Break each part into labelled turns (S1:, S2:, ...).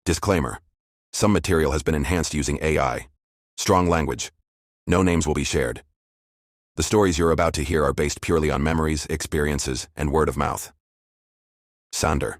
S1: Disclaimer. Some material has been enhanced using AI. Strong language. No names will be shared. The stories you're about to hear are based purely on memories, experiences, and word of mouth. Sander.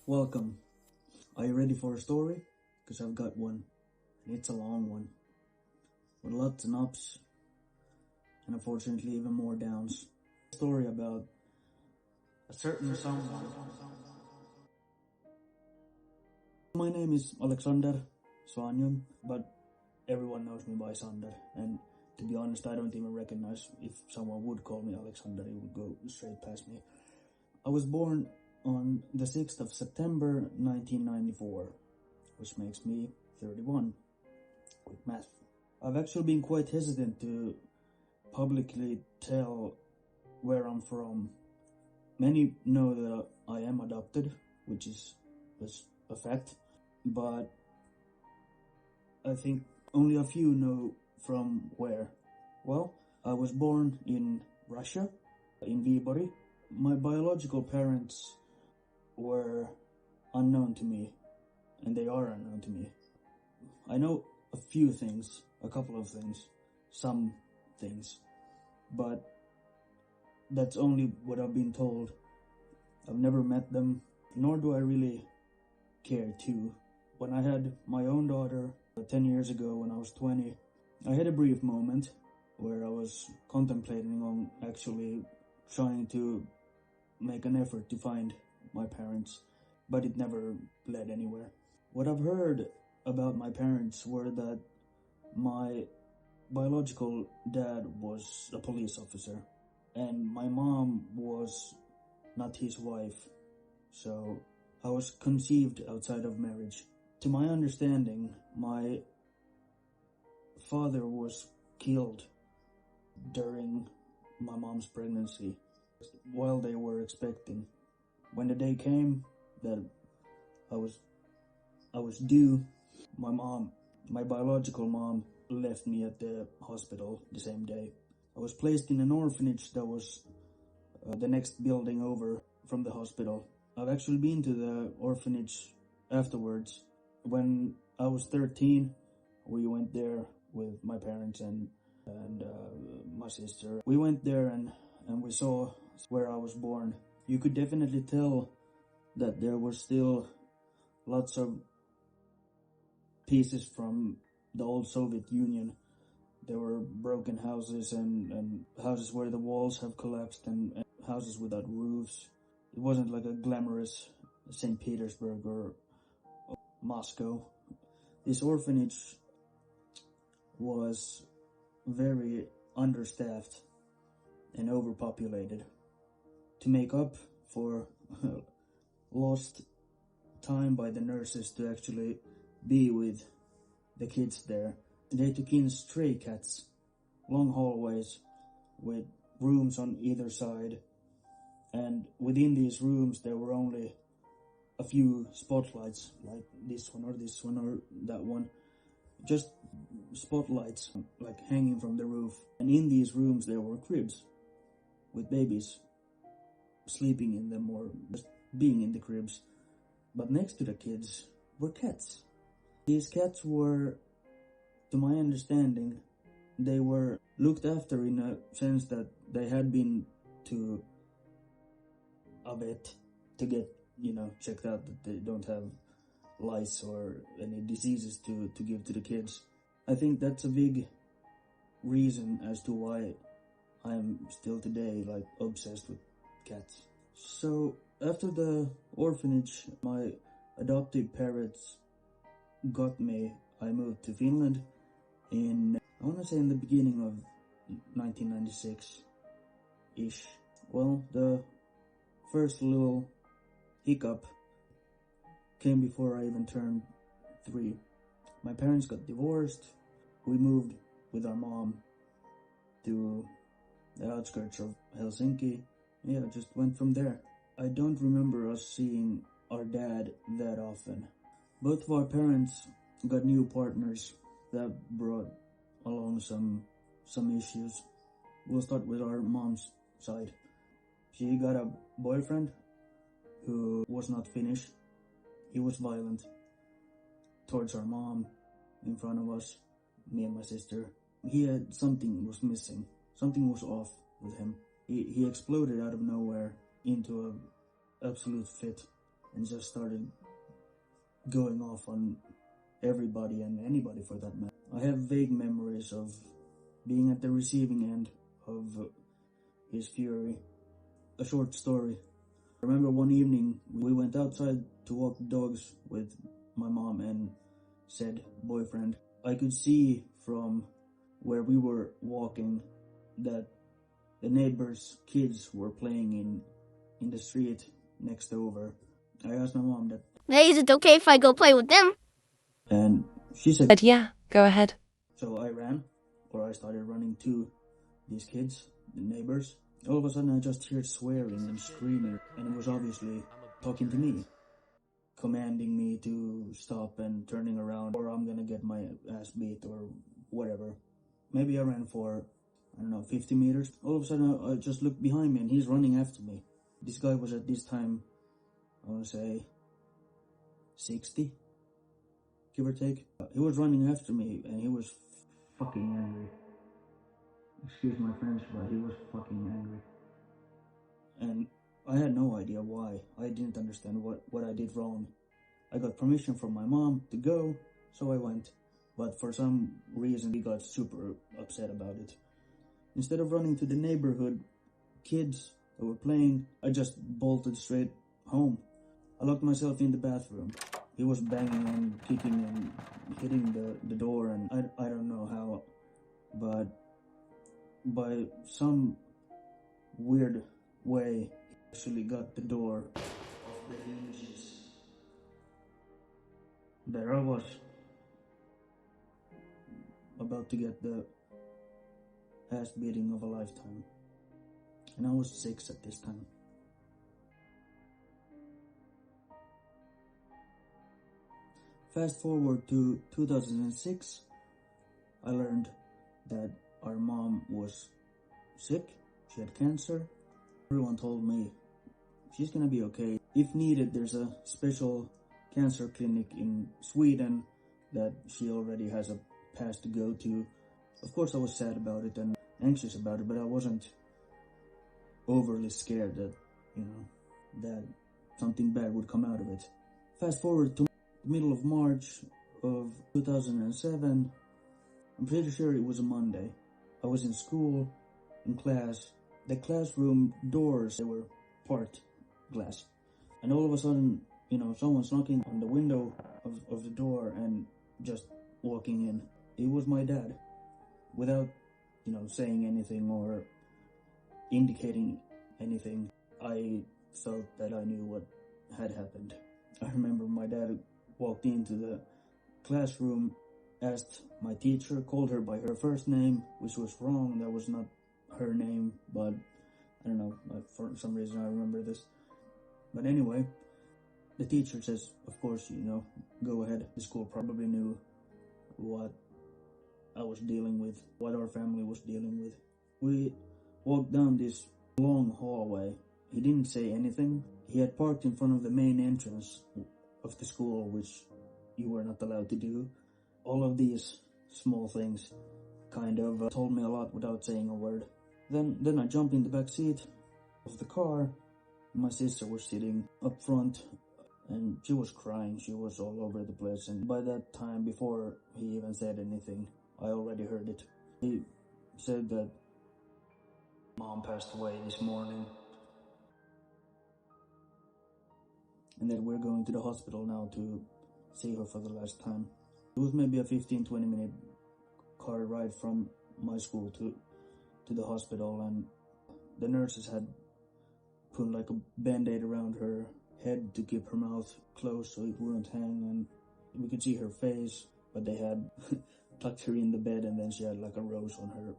S2: Welcome. Are you ready for a story? Because I've got one. And it's a long one. With lots of ups. And unfortunately even more downs. A story about a certain someone. My name is Alexander Svanjung, but everyone knows me by Sander. And to be honest, I don't even recognize if someone would call me Alexander, it would go straight past me. I was born on the 6th of September 1994, which makes me 31. Quick math. I've actually been quite hesitant to publicly tell where I'm from. Many know that I am adopted, which is a fact, but I think only a few know from where. Well, I was born in Russia, in Vibory. My biological parents were unknown to me, and they are unknown to me. I know a few things, a couple of things, some things, but that's only what I've been told. I've never met them, nor do I really care to. When I had my own daughter 10 years ago, when I was 20, I had a brief moment where I was contemplating on actually trying to make an effort to find my parents, but it never led anywhere. What I've heard about my parents were that my biological dad was a police officer, and my mom was not his wife, so I was conceived outside of marriage. To my understanding, my father was killed during my mom's pregnancy while they were expecting. When the day came that I was due, my biological mom left me at the hospital the same day. I was placed in an orphanage that was the next building over from the hospital. I've actually been to the orphanage afterwards. When I was 13, we went there with my parents and my sister. We went there and we saw where I was born. You could definitely tell that there were still lots of pieces from the old Soviet Union There were broken houses and houses where the walls have collapsed and houses without roofs. It wasn't like a glamorous St. Petersburg or Moscow. This orphanage was very understaffed and overpopulated. To make up for lost time by the nurses to actually be with the kids there, they took in stray cats, long hallways with rooms on either side, and within these rooms there were only a few spotlights, like this one or that one, just spotlights like hanging from the roof. And in these rooms there were cribs with babies sleeping in them or just being in the cribs. But next to the kids were cats. These cats were, to my understanding, they were looked after in a sense that they had been to a vet to get, checked out that they don't have lice or any diseases to give to the kids. I think that's a big reason as to why I'm still today obsessed with cats. So after the orphanage, my adoptive parents got me. I moved to Finland in the beginning of 1996-ish. Well, the first little hiccup came before I even turned 3. My parents got divorced. We moved with our mom to the outskirts of Helsinki. Yeah, just went from there. I don't remember us seeing our dad that often. Both of our parents got new partners. That brought along some issues. We'll start with our mom's side. She got a boyfriend who was not Finnish. He was violent towards our mom, in front of us, me and my sister. Something was missing. Something was off with him. He exploded out of nowhere into an absolute fit and just started going off on everybody and anybody for that matter. I have vague memories of being at the receiving end of his fury. A short story. I remember one evening we went outside to walk the dogs with my mom and said boyfriend. I could see from where we were walking that the neighbors' kids were playing in the street next over. I asked my mom that.
S3: Hey, is it okay if I go play with them?
S2: And she said,
S4: yeah, go ahead.
S2: So I started running to these kids, the neighbors. All of a sudden I just heard swearing and screaming, and it was obviously talking to me, commanding me to stop and turning around, or I'm gonna get my ass beat or whatever. Maybe I ran for, 50 meters. All of a sudden I just looked behind me and he's running after me. This guy was at this time, I want to say, 60, give or take. He was running after me and he was fucking angry. Excuse my French, but he was fucking angry. And I had no idea why. I didn't understand what I did wrong. I got permission from my mom to go, so I went. But for some reason, he got super upset about it. Instead of running to the neighborhood kids that were playing, I just bolted straight home. I locked myself in the bathroom. He was banging and kicking and hitting the door, and I don't know how, but by some weird way, he actually got the door off the hinges. There I was, about to get the ass beating of a lifetime. And I was 6 at this time. Fast forward to 2006, I learned that our mom was sick. She had cancer. Everyone told me she's gonna be okay. If needed, there's a special cancer clinic in Sweden that she already has a pass to go to. Of course I was sad about it and anxious about it, but I wasn't overly scared that, that something bad would come out of it. Fast forward to the middle of March of 2007, I'm pretty sure it was a Monday. I was in school, in class. The classroom doors, they were part glass. And all of a sudden, someone's knocking on the window of the door and just walking in. It was my dad. Without, saying anything or indicating anything, I felt that I knew what had happened. I remember my dad walked into the classroom, asked my teacher, called her by her first name, which was wrong. That was not her name, but I don't know, for some reason I remember this. But anyway, the teacher says, of course, go ahead. The school probably knew what I was dealing with, what our family was dealing with. We walked down this long hallway. He didn't say anything. He had parked in front of the main entrance of the school, which you were not allowed to do. All of these small things kind of told me a lot without saying a word. Then I jumped in the back seat of the car. My sister was sitting up front and she was crying. She was all over the place. And by that time, before he even said anything, I already heard it. He said that Mom passed away this morning and that we're going to the hospital now to see her for the last time. It was maybe a 15-20 minute car ride from my school to the hospital, and the nurses had put like a band-aid around her head to keep her mouth closed so it wouldn't hang, and we could see her face, but they had tucked her in the bed, and then she had like a rose on her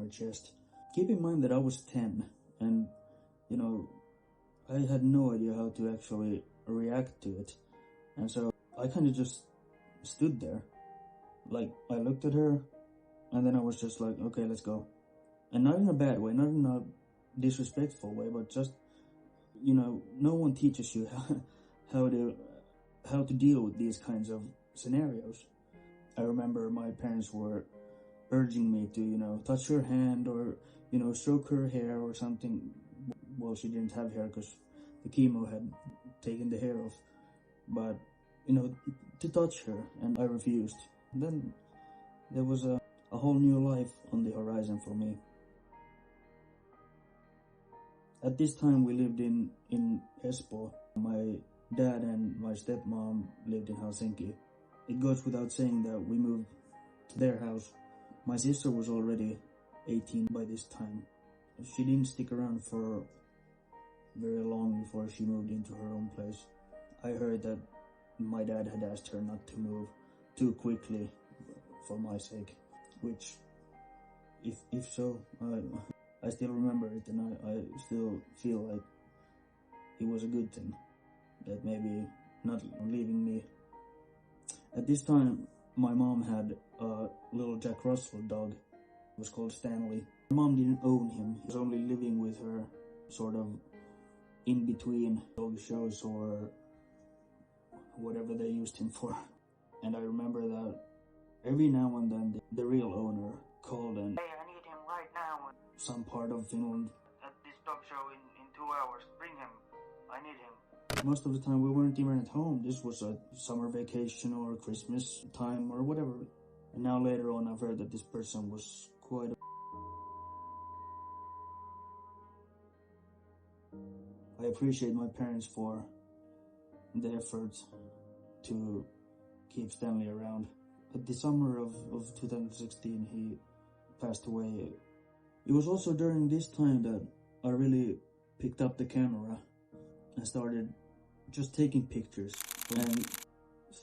S2: chest. Keep in mind that I was 10, and I had no idea how to actually react to it, and so I kind of just stood there. Like, I looked at her, and then I was just like, okay, let's go. And not in a bad way, not in a disrespectful way, but just, no one teaches you how to deal with these kinds of scenarios. I remember my parents were urging me to, touch her hand or, stroke her hair or something. Well, she didn't have hair because the chemo had taken the hair off. But, to touch her, and I refused. Then there was a whole new life on the horizon for me. At this time, we lived in Espoo. My dad and my stepmom lived in Helsinki. It goes without saying that we moved to their house. My sister was already 18 by this time. She didn't stick around for very long before she moved into her own place. I heard that my dad had asked her not to move too quickly for my sake, which, if so, I still remember it, and I still feel like it was a good thing that maybe not leaving me. At this time, my mom had a little Jack Russell dog. It was called Stanley. My mom didn't own him. He was only living with her, sort of in between dog shows or whatever they used him for. And I remember that every now and then the real owner called and,
S4: "Hey, I need him right now
S2: some part of Finland.
S4: at this dog show in 2 hours. Bring him. I need him."
S2: Most of the time we weren't even at home. This was a summer vacation or Christmas time or whatever. And now later on I've heard that this person was quite a... I appreciate my parents for the effort to keep Stanley around. At the summer of 2016 he passed away. It was also during this time that I really picked up the camera and started just taking pictures. And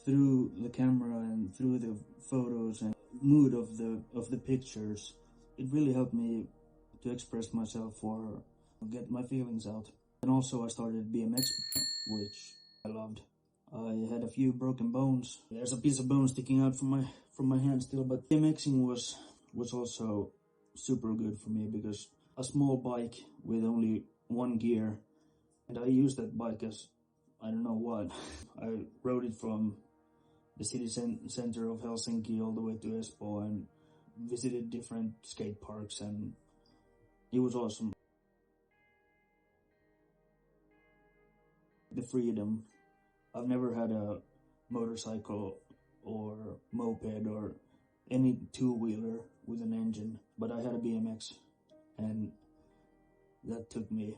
S2: through the camera and through the photos and mood of the pictures, it really helped me to express myself or get my feelings out. And also I started BMX, which I loved. I had a few broken bones. There's a piece of bone sticking out from my hand still, but BMXing was also super good for me because a small bike with only one gear, and I used that bike as I don't know what. I rode it from the city center of Helsinki all the way to Espoo and visited different skate parks, and it was awesome. The freedom. I've never had a motorcycle or moped or any two-wheeler with an engine, but I had a BMX, and that took me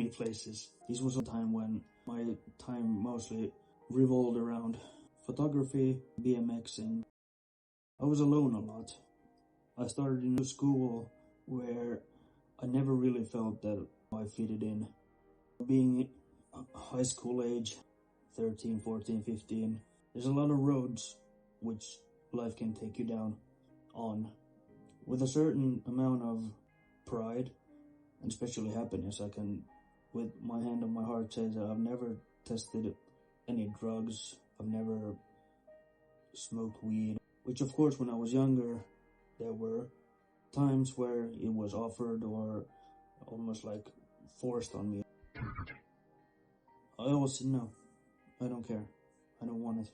S2: places. This was a time when my time mostly revolved around photography, BMXing. I was alone a lot. I started in a school where I never really felt that I fitted in. Being high school age, 13, 14, 15, there's a lot of roads which life can take you down on. With a certain amount of pride, and especially happiness, I can, with my hand on my heart, say that I've never tested any drugs. I've never smoked weed, which of course when I was younger, there were times where it was offered or almost like forced on me. I always said no, I don't care, I don't want it.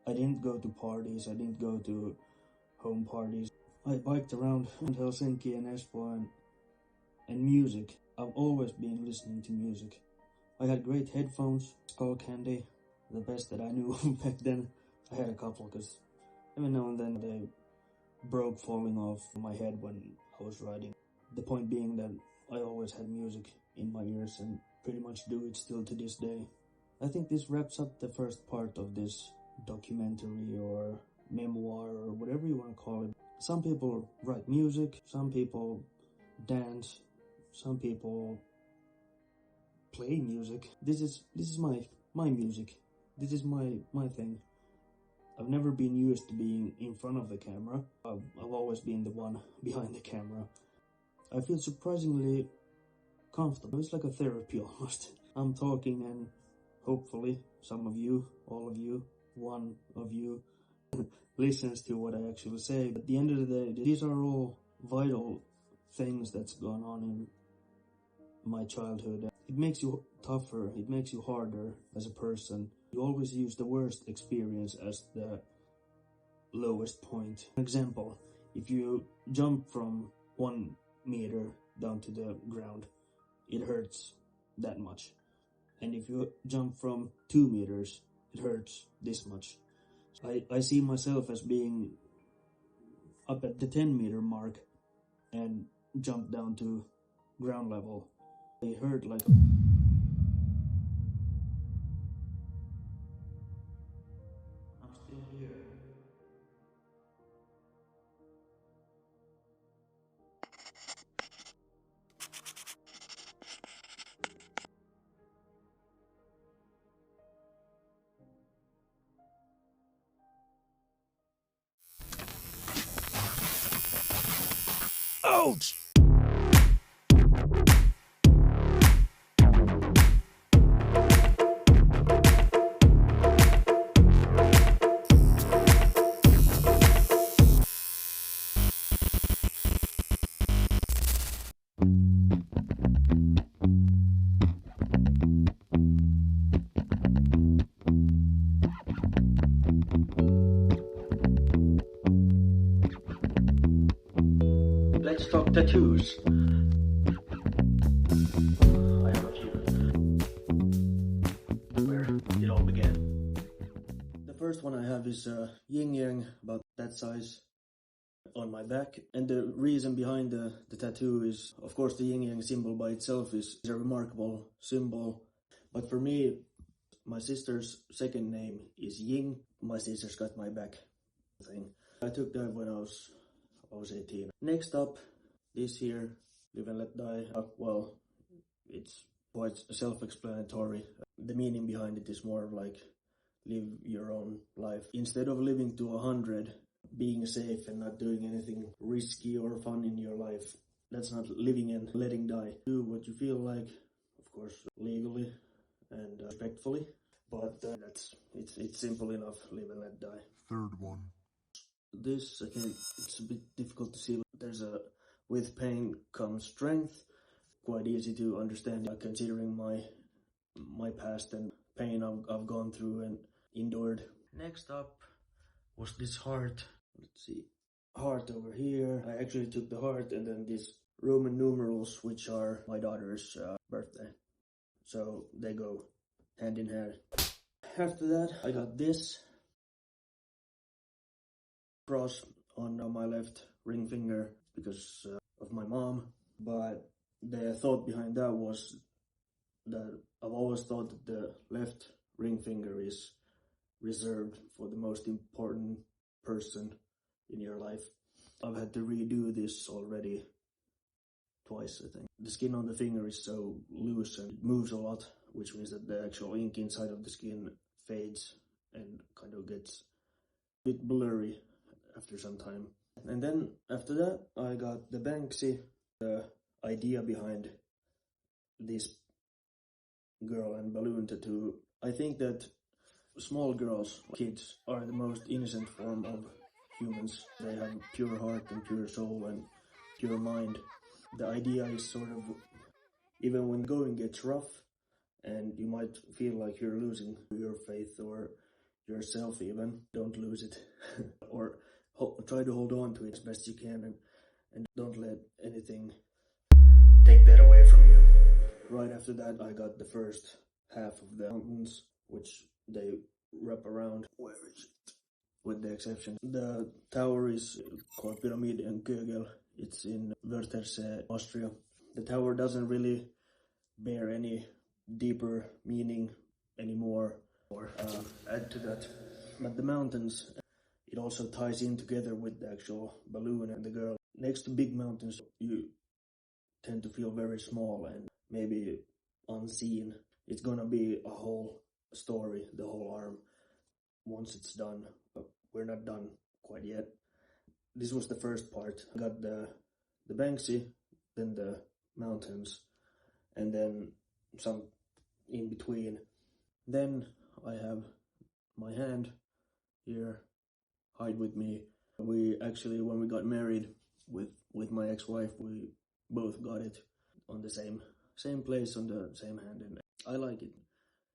S2: I didn't go to parties, I didn't go to home parties. I biked around in Helsinki and Espoo and music. I've always been listening to music. I had great headphones, Skullcandy, the best that I knew back then. I had a couple because every now and then they broke falling off my head when I was riding. The point being that I always had music in my ears and pretty much do it still to this day. I think this wraps up the first part of this documentary or memoir or whatever you want to call it. Some people write music, some people dance, some people play music. This is my music. This is my thing. I've never been used to being in front of the camera. I've always been the one behind the camera. I feel surprisingly comfortable. It's like a therapy almost. I'm talking and hopefully some of you, all of you, one of you listens to what I actually say. But at the end of the day, these are all vital things that's gone on in my childhood. It makes you tougher, it makes you harder as a person. You always use the worst experience as the lowest point. Example, if you jump from 1 meter down to the ground, it hurts that much. And if you jump from 2 meters, it hurts this much. I see myself as being up at the 10-meter mark and jump down to ground level. It hurt like I'm still here.
S5: Ouch!
S2: Let's talk tattoos. I have a few. Where it all began. The first one I have is yin yang, about that size, on my back. And the reason behind the tattoo is, of course, the yin yang symbol by itself is a remarkable symbol. But for me, my sister's second name is Ying. My sister's got my back thing. I took that when I was 18. Next up, this here, Live and Let Die. Well, it's quite self-explanatory. The meaning behind it is more like live your own life. Instead of living to 100, being safe and not doing anything risky or fun in your life, that's not living and letting die. Do what you feel like, of course, legally and respectfully. But it's simple enough. Live and let die.
S5: Third one.
S2: This, again, it's a bit difficult to see. There's a, with pain comes strength. Quite easy to understand considering my past and pain I've gone through and endured. Next up was this heart. Let's see. Heart over here. I actually took the heart and then these Roman numerals, which are my daughter's birthday. So they go hand in hand. After that, I got this cross on my left ring finger because of my mom. But the thought behind that was that I've always thought that the left ring finger is reserved for the most important person in your life. I've had to redo this already twice, I think. The skin on the finger is so loose and it moves a lot, which means that the actual ink inside of the skin fades and kind of gets a bit blurry after some time. And then after that, I got the Banksy. The idea behind this girl and balloon tattoo, I think that small girls, kids, are the most innocent form of humans. They have pure heart and pure soul and pure mind. The idea is sort of, even when going gets rough and you might feel like you're losing your faith or yourself even, don't lose it. Or try to hold on to it as best you can and don't let anything take that away from you. Right after that, I got the first half of the mountains, which they wrap around. Where is it? With the exception. The tower is called Pyramid and Kögel. It's in Wörthersee, Austria. The tower doesn't really bear any deeper meaning anymore or add to that. But the mountains, it also ties in together with the actual balloon and the girl. Next to big mountains, you tend to feel very small and maybe unseen. It's gonna be a whole story, the whole arm, once it's done, but we're not done quite yet. This was the first part. I got the Banksy, then the mountains, and then some in between. Then I have my hand here, hide with me. We actually, when we got married with my ex-wife, we both got it on the same place on the same hand, and I like it.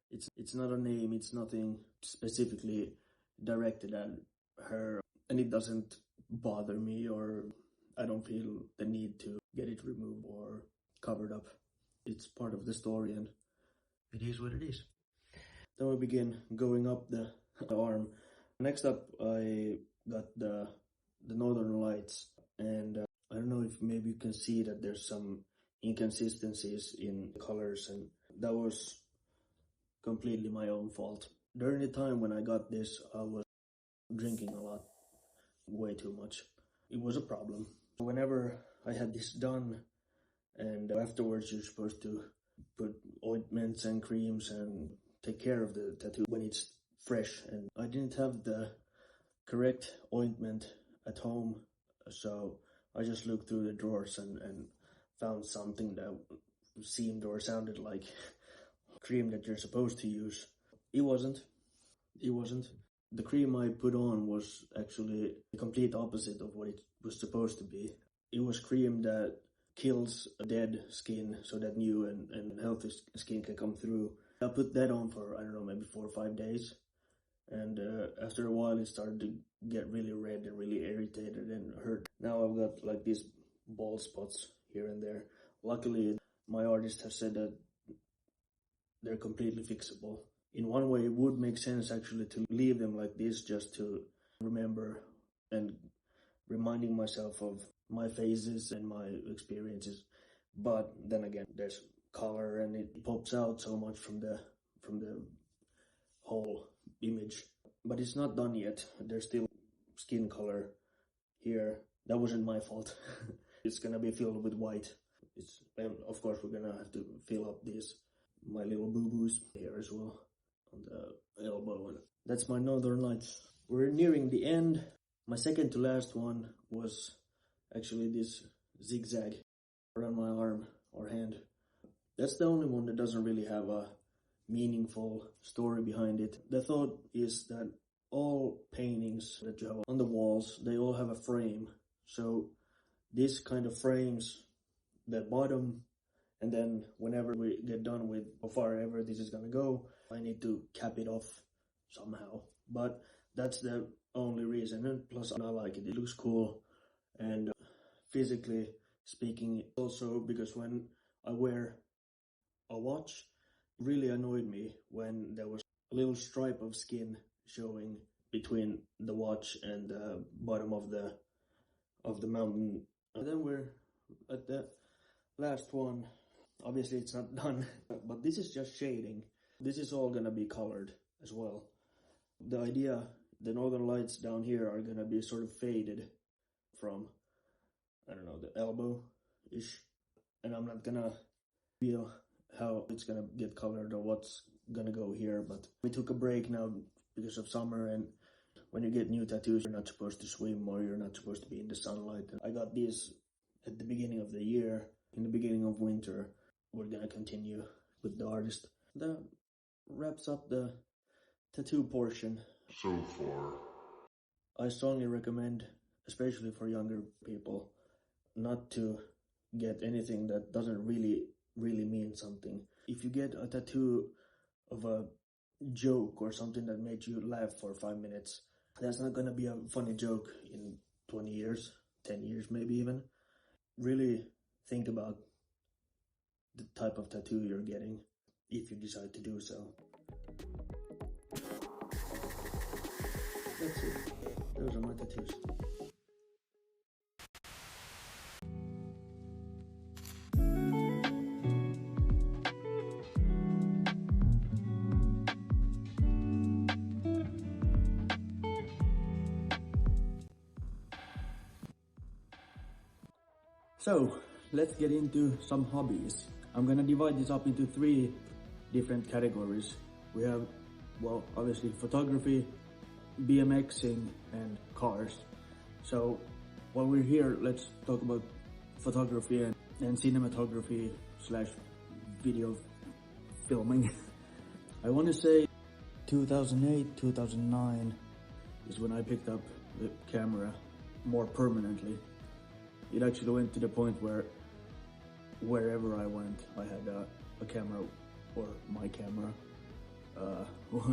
S2: It's not a name, it's nothing specifically directed at her, and it doesn't bother me, or I don't feel the need to get it removed or covered up. It's part of the story and it is what it is. Then we begin going up the arm. Next up, I got the Northern Lights, and I don't know if maybe you can see that there's some inconsistencies in the colors, and that was completely my own fault. During the time when I got this, I was drinking a lot, way too much. It was a problem. Whenever I had this done, and afterwards you're supposed to put ointments and creams and take care of the tattoo when it's fresh, and I didn't have the correct ointment at home, so I just looked through the drawers and found something that seemed or sounded like cream that you're supposed to use. It wasn't. The cream I put on was actually the complete opposite of what it was supposed to be. It was cream that kills dead skin so that new and healthy skin can come through. I put that on for, I don't know, maybe 4 or 5 days. And after a while it started to get really red and really irritated and hurt. Now I've got like these bald spots here and there. Luckily, my artist has said that they're completely fixable. In one way, it would make sense actually to leave them like this, just to remember and reminding myself of my phases and my experiences. But then again, there's color and it pops out so much from the whole image. But it's not done yet. There's still skin color here. That wasn't my fault. It's gonna be filled with white. And of course we're gonna have to fill up my little boo-boos here as well on the elbow. And that's my Northern Lights. We're nearing the end. My second to last one was actually this zigzag around my arm or hand. That's the only one that doesn't really have a meaningful story behind it. The thought is that all paintings that you have on the walls, they all have a frame. So this kind of frames the bottom, and then whenever we get done with how far ever this is gonna go, I need to cap it off somehow. But that's the only reason, and plus I like it. It looks cool, and physically speaking, also because when I wear a watch, it really annoyed me when there was a little stripe of skin showing between the watch and the bottom of the of the mountain. And then we're at the last one. Obviously it's not done, but this is just shading. This is all gonna be colored as well. The idea, the northern lights down here are gonna be sort of faded from, I don't know, the elbow-ish. And I'm not gonna feel how it's gonna get colored or what's gonna go here, but we took a break now because of summer, and when you get new tattoos, you're not supposed to swim or you're not supposed to be in the sunlight. I got these at the beginning of the year. In the beginning of winter, we're gonna continue with the artist. That wraps up the tattoo portion
S5: so far.
S2: I strongly recommend, especially for younger people, not to get anything that doesn't really mean something. If you get a tattoo of a joke or something that made you laugh for 5 minutes, that's not gonna be a funny joke in 20 years, 10 years maybe even. Really think about the type of tattoo you're getting if you decide to do so. That's it. Those are my tattoos. So, let's get into some hobbies. I'm gonna divide this up into 3 different categories. We have, well, obviously photography, BMXing, and cars. So, while we're here, let's talk about photography and cinematography / video filming. I want to say 2008, 2009 is when I picked up the camera more permanently. It actually went to the point where wherever I went, I had a camera, or my camera,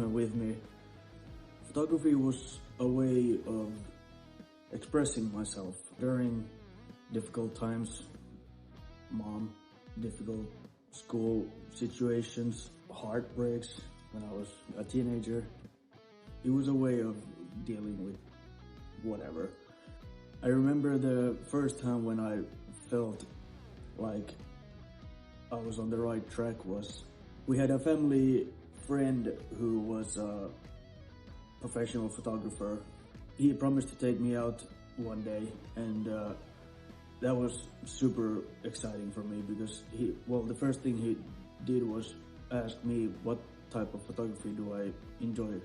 S2: with me. Photography was a way of expressing myself during difficult times, difficult school situations, heartbreaks when I was a teenager. It was a way of dealing with whatever. I remember the first time when I felt like I was on the right track was, we had a family friend who was a professional photographer. He promised to take me out one day, and that was super exciting for me because the first thing he did was ask me what type of photography do I enjoy.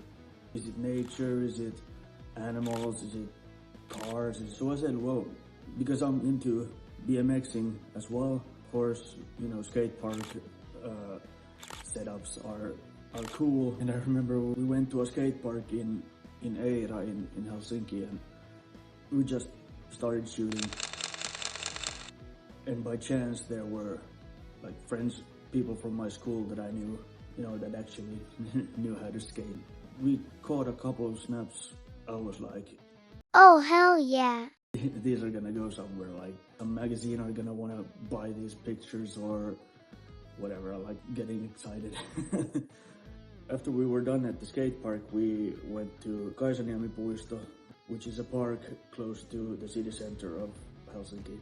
S2: Is it nature? Is it animals? Is it cars? So I said, well, because I'm into BMXing as well, of course, skate park setups are cool. And I remember we went to a skate park in Eira in Helsinki, and we just started shooting. And by chance there were like people from my school that I knew, that actually knew how to skate. We caught a couple of snaps. I was like,
S3: Oh, hell yeah.
S2: these are gonna go somewhere, like a magazine are gonna wanna buy these pictures or whatever. I like getting excited. After we were done at the skate park, we went to Kaisaniemi Puisto, which is a park close to the city center of Helsinki.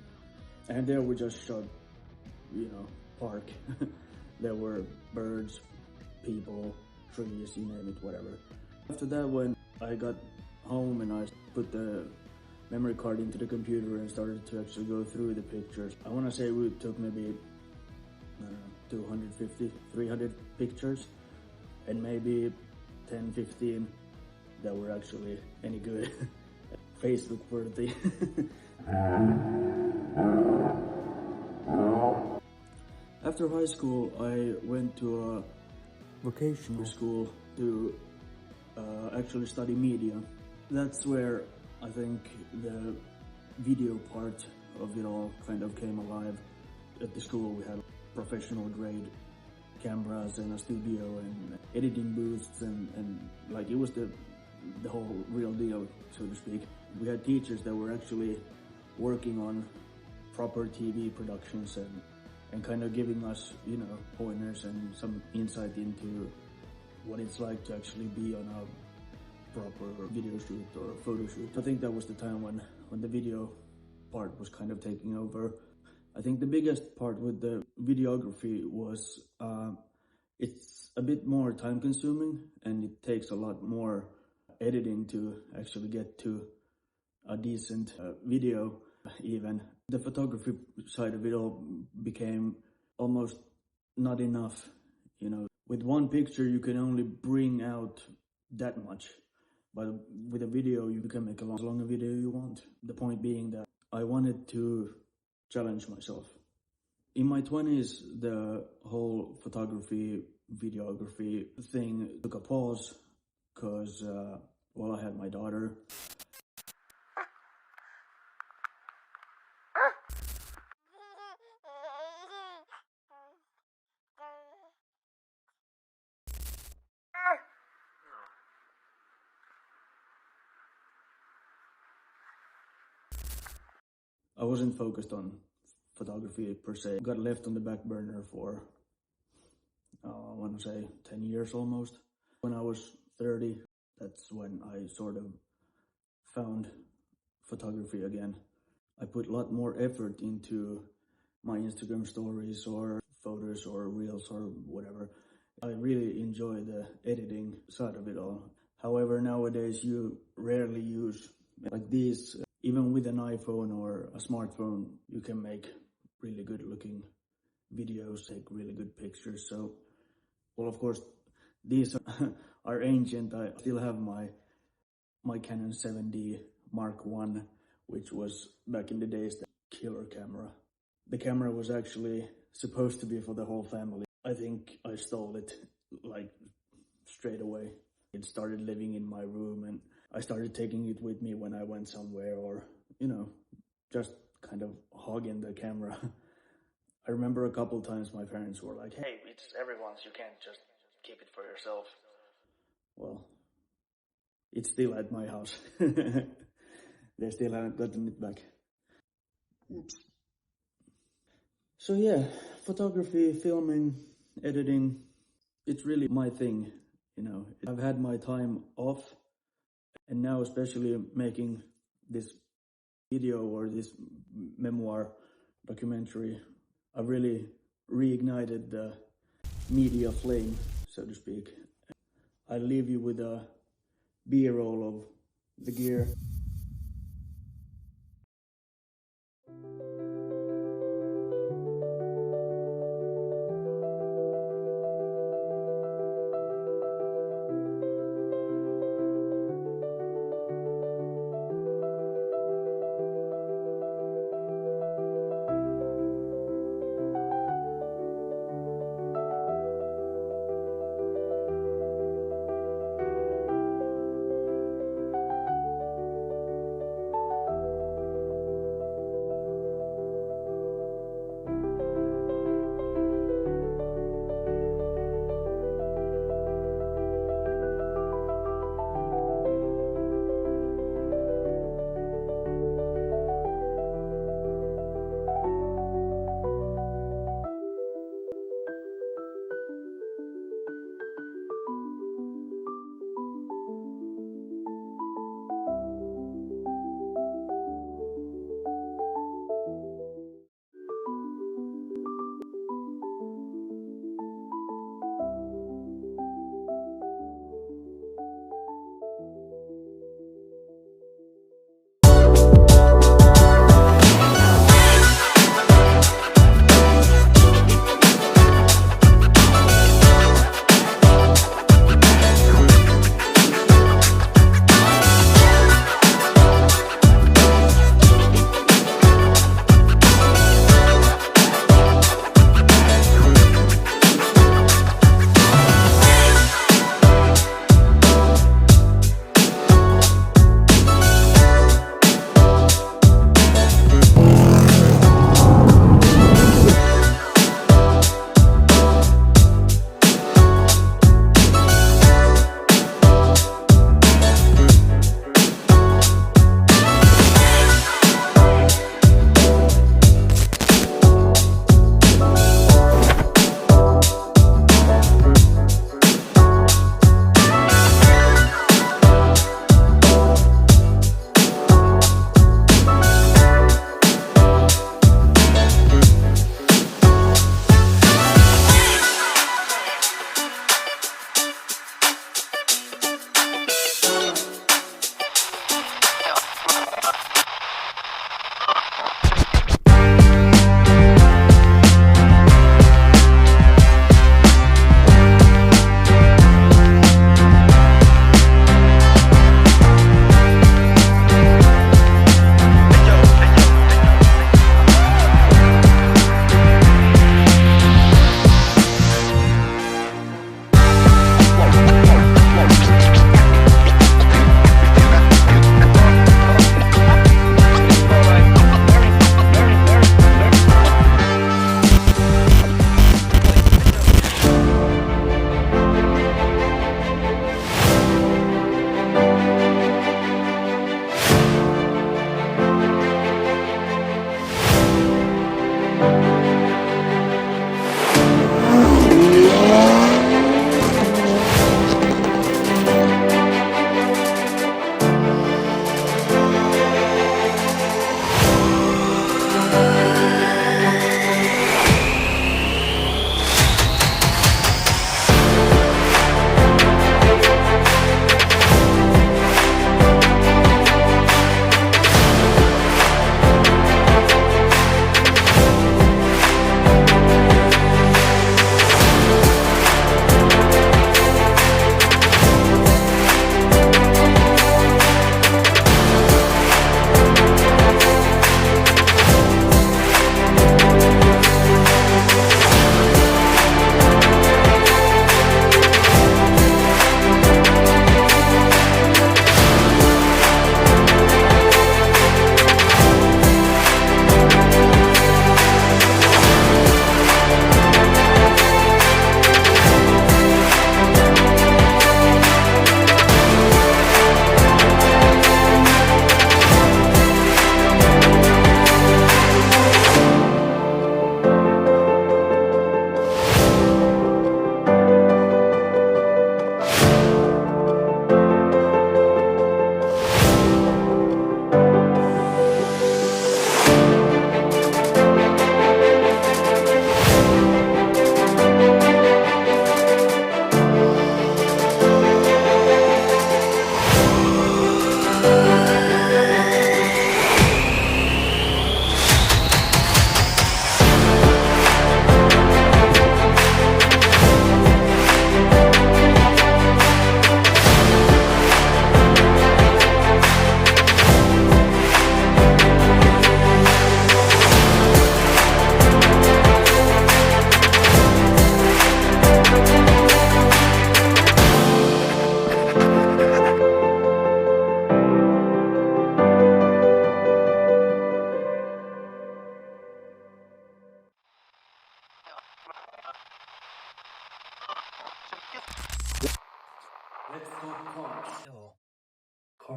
S2: And there we just shot, park. There were birds, people, trees, you name it, whatever. After that, when I got home and I put the memory card into the computer and started to actually go through the pictures, I want to say we took maybe, 250, 300 pictures, and maybe 10, 15 that were actually any good, Facebook worthy. After high school, I went to a vocational school to actually study media. That's where I think the video part of it all kind of came alive. At the school we had professional grade cameras and a studio and editing booths and like it was the whole real deal, so to speak. We had teachers that were actually working on proper TV productions and kind of giving us, pointers and some insight into what it's like to actually be on a proper video shoot or photo shoot. I think that was the time when the video part was kind of taking over. I think the biggest part with the videography was it's a bit more time consuming and it takes a lot more editing to actually get to a decent video even. The photography side of it all became almost not enough, you know. With one picture you can only bring out that much, but with a video you can make as long a video you want. The point being that I wanted to challenge myself. In my 20s, the whole photography, videography thing took a pause because, well, I had my daughter. I wasn't focused on photography per se. Got left on the back burner for, I want to say 10 years almost. When I was 30, that's when I sort of found photography again. I put a lot more effort into my Instagram stories or photos or reels or whatever. I really enjoy the editing side of it all. However, nowadays you rarely use like these. Even with an iPhone or a smartphone, you can make really good looking videos, take really good pictures. So, well, of course, these are ancient. I still have my Canon 7D Mark I, which was back in the days the killer camera. The camera was actually supposed to be for the whole family. I think I stole it like straight away. It started living in my room and I started taking it with me when I went somewhere or, you know, just kind of hogging the camera. I remember a couple times my parents were like, "Hey, it's everyone's, you can't just keep it for yourself." Well, it's still at my house. They still haven't gotten it back. Oops. So yeah, photography, filming, editing, it's really my thing, you know. I've had my time off, and now especially making this video or this memoir documentary, I've really reignited the media flame, so to speak. I leave you with a B-roll of the gear.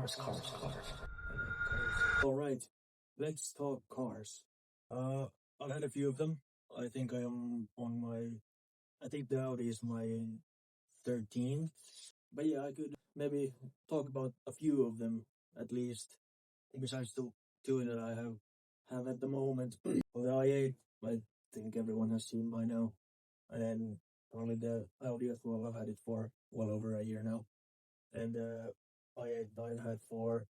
S5: Cars. I like cars. All right, let's talk cars. I've had a few of them. I think I am on my. I think the Audi is my 13. But yeah, I could maybe talk about a few of them at least. Besides the two that I have at the moment. Well, the i8, I think everyone has seen by now. And then probably the Audi as well. I've had it for well over a year now. And i8 I had for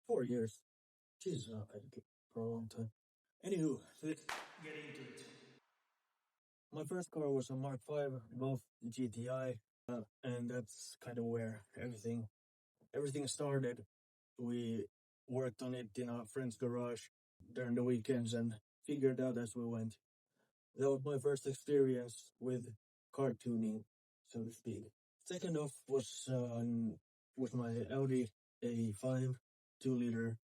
S5: 4 years. Jesus, I've had it for a long time. Anywho, let's get into it. My first car was a Mark V Golf GTI, and that's kind of where everything started. We worked on it in our friend's garage during the weekends and figured out as we went. That was my first experience with car tuning, so to speak. Second off was my Audi A5 2-liter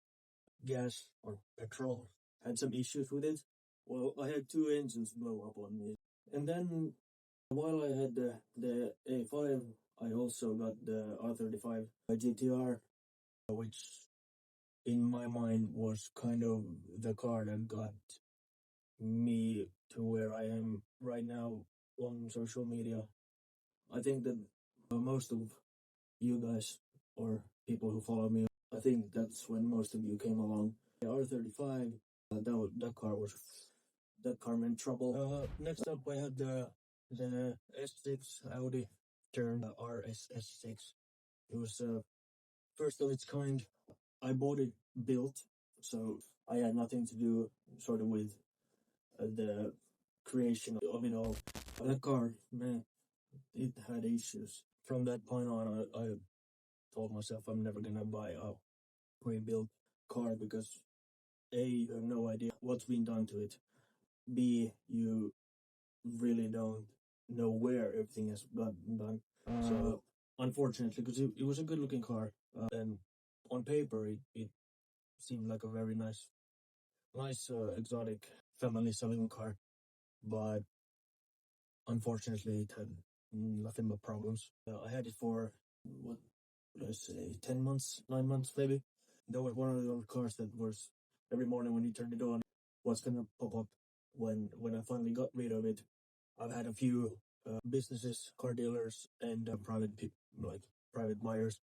S5: gas or petrol. Had some issues with it. Well, I had two engines blow up on me. And then while I had the A5, I also got the R35 GTR, which in my mind was kind of the car that got me to where I am right now on social media. I think that most of you guys or people who follow me, I think that's when most of you came along. The R35, that car meant trouble. Next up, I had the S6 Audi turned RSS6. It was first of its kind. I bought it built, so I had nothing to do sort of with the creation of it all. That car, man, it had issues. From that point on, I told myself I'm never gonna buy a pre-built car because A, you have no idea what's been done to it. B, you really don't know where everything has gotten done. So, unfortunately, because it was a good-looking car, and on paper it seemed like a very nice, exotic family selling car, but unfortunately it had nothing but problems. I had it for what would I say, 10 months, 9 months maybe. That was one of those cars that was every morning when you turned it on, what's gonna pop up when I finally got rid of it. I've had a few businesses, car dealers, and private people, like private buyers,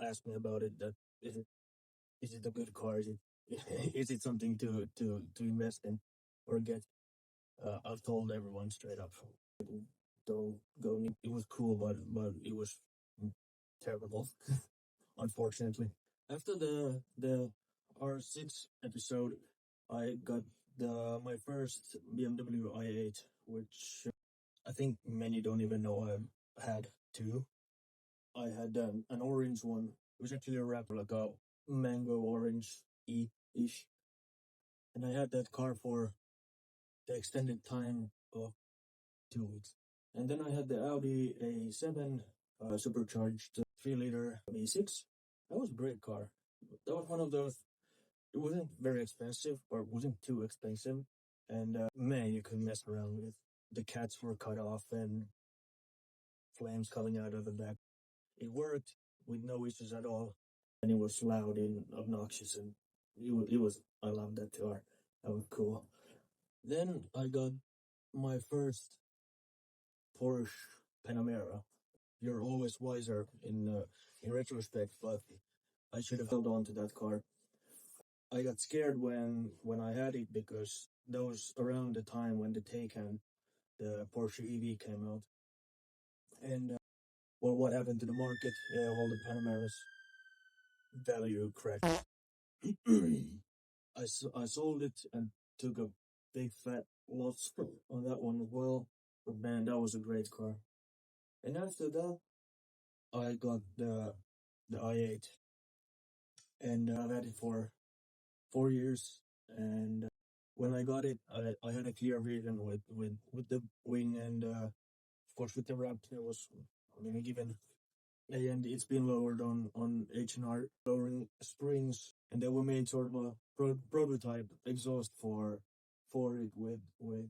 S5: ask me about it. That is it a good car? Is it is it something to invest in or get? I've told everyone straight up, don't go. It was cool, but it was terrible, unfortunately. After the R6 episode, I got my first BMW i8, which I think many don't even know I've had two. I had an orange one. It was actually a wrapper, like a mango orange ish, and I had that car for the extended time of 2 weeks. And then I had the Audi A7 supercharged 3-liter V6. That was a great car. That was one of those. It wasn't very expensive, or it wasn't too expensive, and man, you could mess around with. The cats were cut off and flames coming out of the back. It worked with no issues at all, and it was loud and obnoxious, and it was. I loved that car. That was cool. Then I got my first Porsche Panamera. You're always wiser in retrospect, but I should have held on to that car. I got scared when I had it because that was around the time when the Taycan, the Porsche EV, came out. And well, what happened to the market? Yeah, all the Panameras value crashed. I sold it and took a big fat loss on that one as well. But man, that was a great car. And after that, I got the i8, and I've had it for 4 years. And when I got it, I had a clear vision with the wing, and of course with the wrap. There was, I mean, given, and it's been lowered on H&R lowering springs, and they were made sort of a prototype exhaust for it with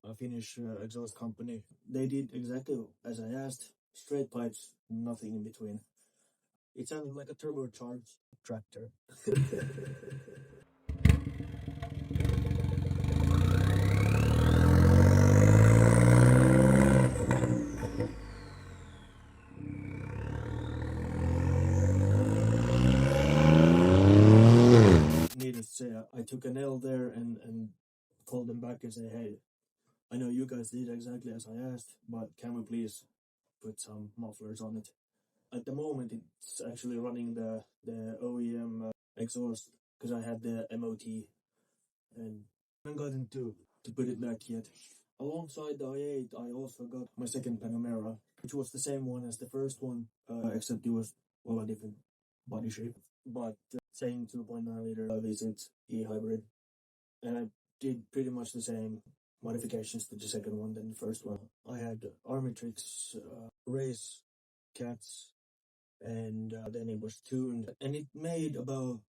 S5: a Finnish exhaust company. They did exactly as I asked. Straight pipes, nothing in between. It sounded like a turbocharged tractor. Needless to say, I took an L there and called them back and said, hey, I know you guys did exactly as I asked, but can we please put some mufflers on it? At the moment, it's actually running the OEM exhaust because I had the MOT and I haven't gotten to put it back yet. Alongside the i8, I also got my second Panamera, which was the same one as the first one, except it was a different body shape, but same 2.9 liter V6 e-hybrid. And I did pretty much the same modifications to the second one than the first one. I had Armitrix race cats, and then it was tuned, and it made about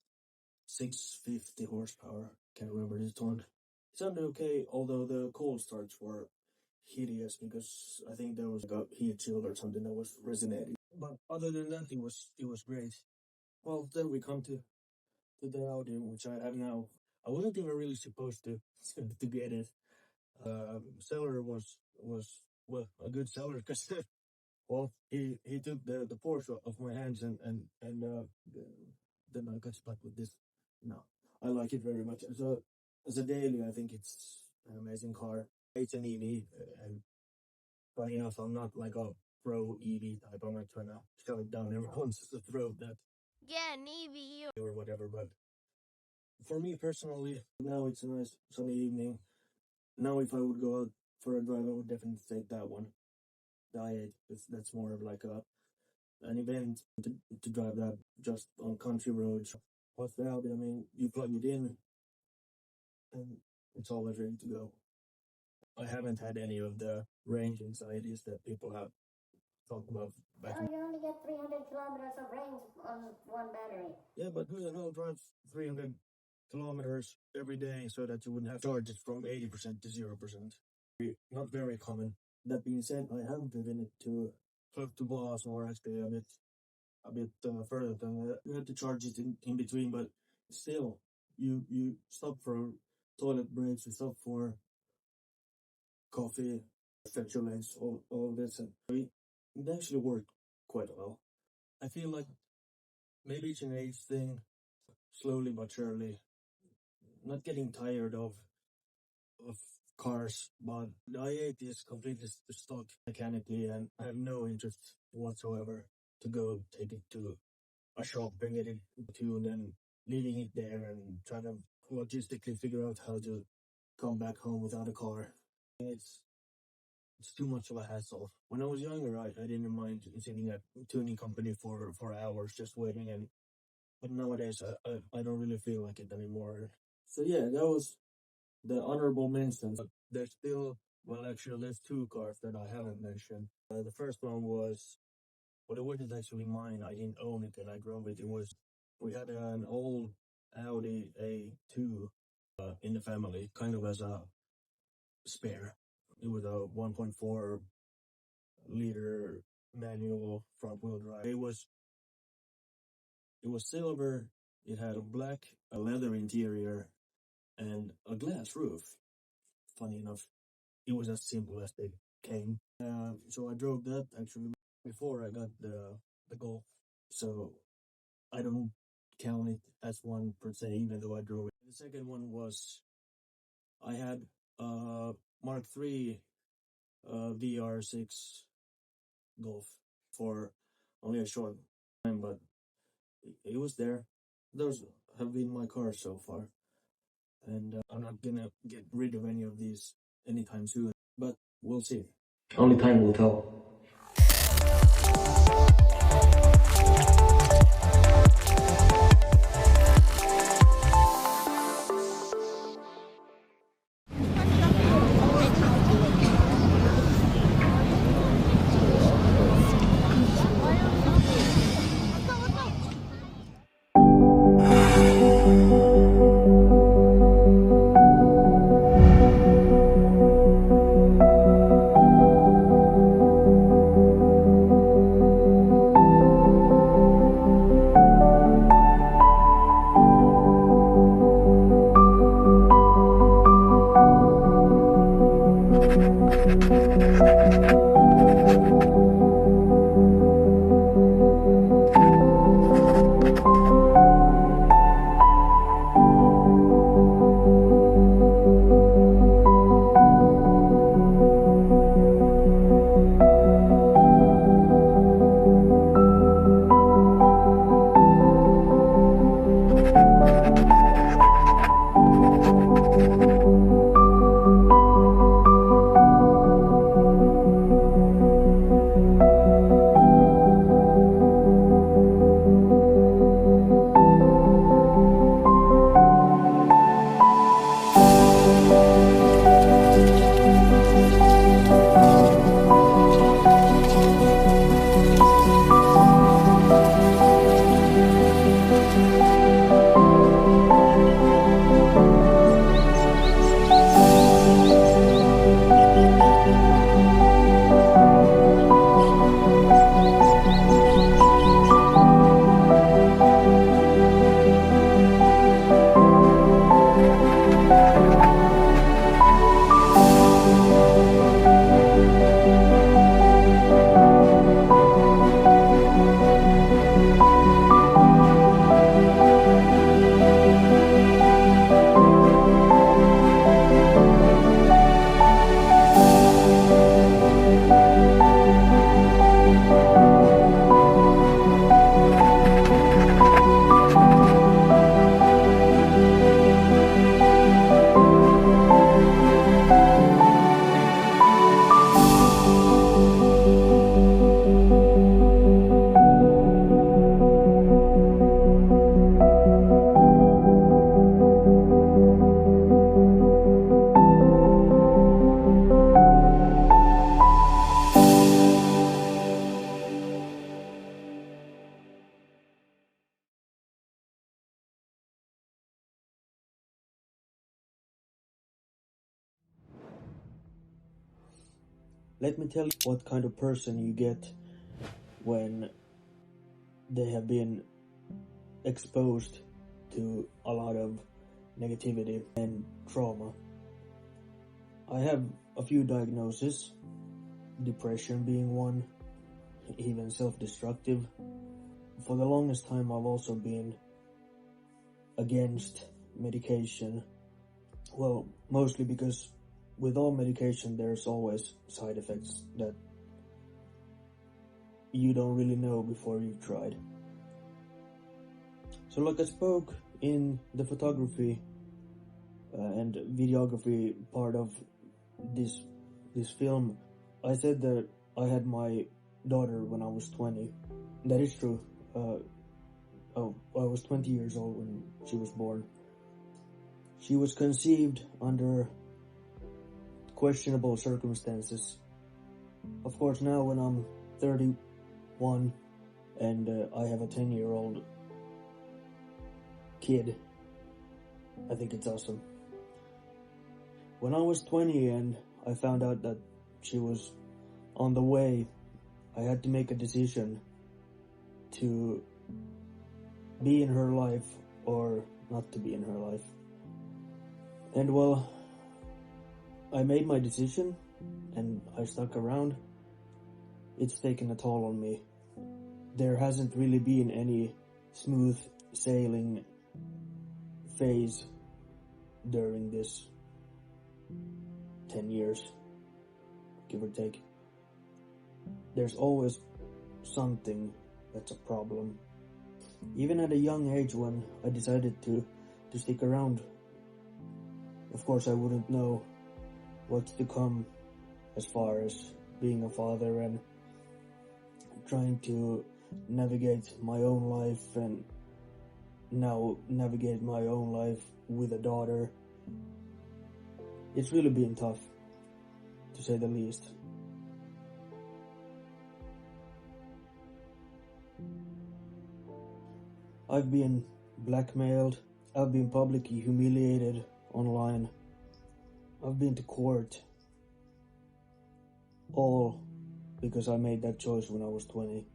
S5: 650 horsepower. Can't remember the ton. It sounded okay, although the cold starts were hideous because I think there was like a heat shield or something that was resonating. But other than that, it was great. Well, then we come to the Audi, which I have now. I wasn't even really supposed to get it. Seller was well a good seller because well he took the Porsche off my hands and then I got stuck with this. No, I like it very much as a daily. I think it's an amazing car. It's an EV, and funny enough, I'm not like a pro EV type. I'm not trying to shove it down everyone's throat that
S3: Yeah, Navy.
S5: or whatever, but for me personally, now it's a nice sunny evening. Now, if I would go out for a drive, I would definitely take that one, the i8. That's more of like an event to drive that just on country roads. What's the Audi? I mean, you plug it in, and it's always ready to go. I haven't had any of the range anxieties that people have talked about back in.
S6: You only get 300 kilometers of range on one battery.
S5: Yeah, but who the hell drives 300 kilometers every day so that you wouldn't have to charge it from 80% to 0%? Not very common. That being said, I have driven it to close to Boas, or actually a bit further than that. You had to charge it in between, but still, you stop for toilet breaks, you stop for coffee, stretch your legs, all this, and it actually worked quite well. I feel like maybe it's an age thing, slowly but surely. Not getting tired of cars, but the i8 is completely stuck mechanically, and I have no interest whatsoever to go take it to a shop and get it tuned and leaving it there and trying to logistically figure out how to come back home without a car. It's too much of a hassle. When I was younger, I didn't mind sitting at a tuning company for hours just waiting, but nowadays I don't really feel like it anymore. So yeah, that was the honorable mentions. There's still, well, actually, there's two cars that I haven't mentioned. The first one was, well, it wasn't actually mine. I didn't own it and I drove it. We had an old Audi A2 in the family, kind of as a spare. It was a 1.4 liter manual front wheel drive. It was silver. It had a leather interior, and a glass roof. Funny enough, it was as simple as they came. So I drove that actually before I got the Golf. So I don't count it as one per se, even though I drove it. The second one was, I had Mark III VR6 Golf for only a short time, but it was there. Those have been my cars so far. And I'm not gonna get rid of any of these anytime soon, but we'll see. Only time will tell.
S2: Let me tell you what kind of person you get when they have been exposed to a lot of negativity and trauma. I have a few diagnoses, depression being one, even self-destructive. For the longest time I've also been against medication. Well, mostly because with all medication there's always side effects that you don't really know before you've tried. So like I spoke in the photography and videography part of this film, I said that I had my daughter when I was 20. That is true. I was 20 years old when she was born. She was conceived under questionable circumstances. Of course, now when I'm 31 and I have a 10-year-old kid, I think it's awesome. When I was 20 and I found out that she was on the way, I had to make a decision to be in her life or not to be in her life. And well, I made my decision and I stuck around. It's taken a toll on me. There hasn't really been any smooth sailing phase during this 10 years, give or take. There's always something that's a problem. Even at a young age when I decided to stick around, of course I wouldn't know what's to come as far as being a father and trying to navigate my own life and now navigate my own life with a daughter. It's really been tough, to say the least. I've been blackmailed, I've been publicly humiliated online, I've been to court, all because I made that choice when I was 20.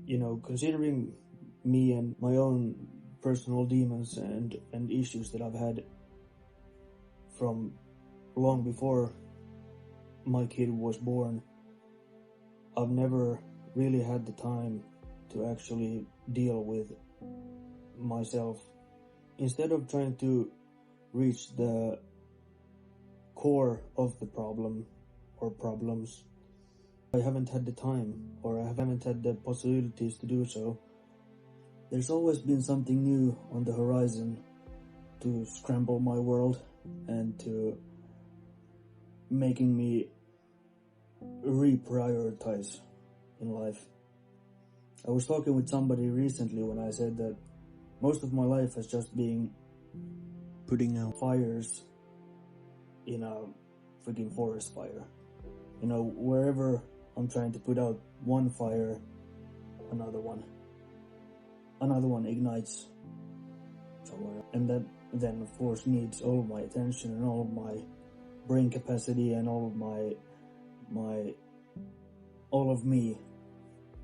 S2: You know, considering me and my own personal demons and issues that I've had from long before my kid was born, I've never really had the time to actually deal with myself. Instead of trying to reach the core of the problem or problems, I haven't had the time, or I haven't had the possibilities to do so. There's always been something new on the horizon to scramble my world and to making me reprioritize in life. I was talking with somebody recently when I said that most of my life has just been putting out fires in a freaking forest fire. You know, wherever I'm trying to put out one fire, another one ignites somewhere, and that then of course needs all of my attention and all of my brain capacity and all of me,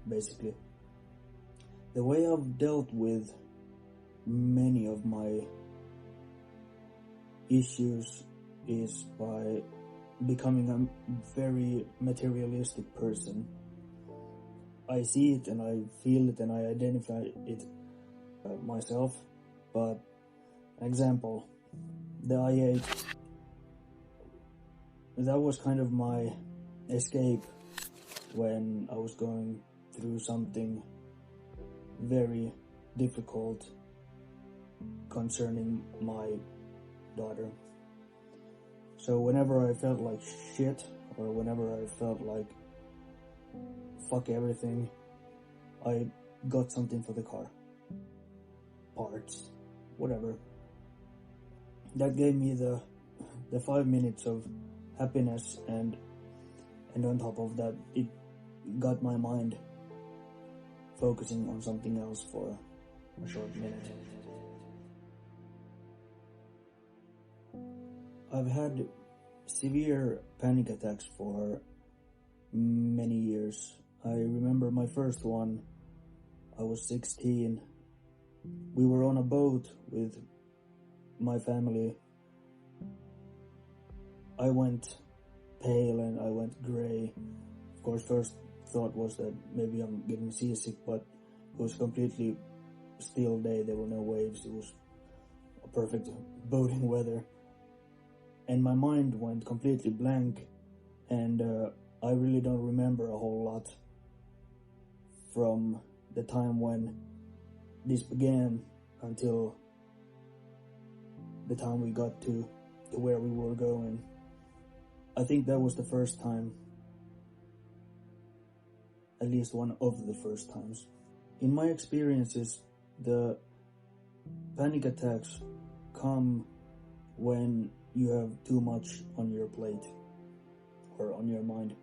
S2: basically. The way I've dealt with many of my issues is by becoming a very materialistic person. I see it and I feel it and I identify it myself. But example, the i8, that was kind of my escape when I was going through something very difficult concerning my daughter. So whenever I felt like shit, or whenever I felt like fuck everything, I got something for the car. Parts, whatever. That gave me the 5 minutes of happiness, and on top of that, it got my mind focusing on something else for a short minute. I've had severe panic attacks for many years. I remember my first one, I was 16. We were on a boat with my family. I went pale and I went grey. Of course, first thought was that maybe I'm getting seasick, but it was completely still day. There were no waves. It was a perfect boating weather. And my mind went completely blank, and I really don't remember a whole lot from the time when this began until the time we got to where we were going. I think that was the first time, at least one of the first times. In my experiences, the panic attacks come when you have too much on your plate or on your mind.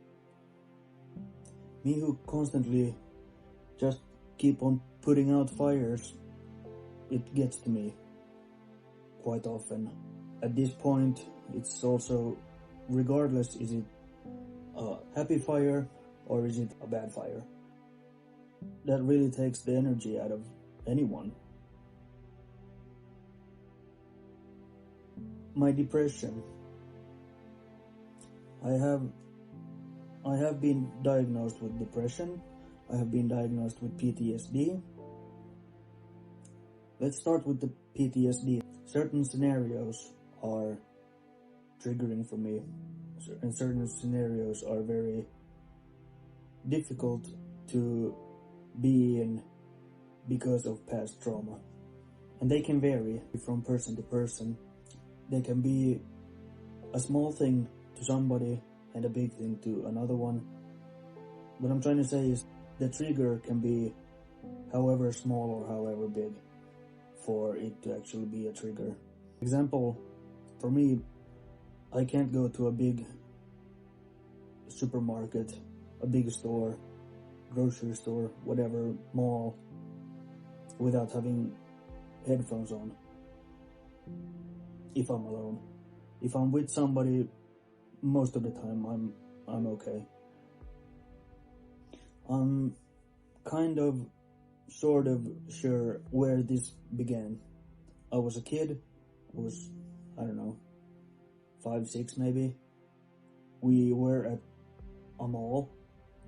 S2: Me, who constantly just keep on putting out fires, it gets to me quite often. At this point, it's also, regardless, is it a happy fire or is it a bad fire? That really takes the energy out of anyone. My depression. I have been diagnosed with depression. I have been diagnosed with PTSD. Let's start with the PTSD. Certain scenarios are triggering for me, and certain scenarios are very difficult to be in because of past trauma. And they can vary from person to person. They can be a small thing to somebody and a big thing to another one. What I'm trying to say is the trigger can be however small or however big for it to actually be a trigger. Example, for me, I can't go to a big supermarket, a big store, grocery store, whatever, mall, without having headphones on. If I'm alone. If I'm with somebody, most of the time I'm okay. I'm kind of, sort of sure where this began. I was a kid. I was, I don't know, 5, 6 maybe. We were at a mall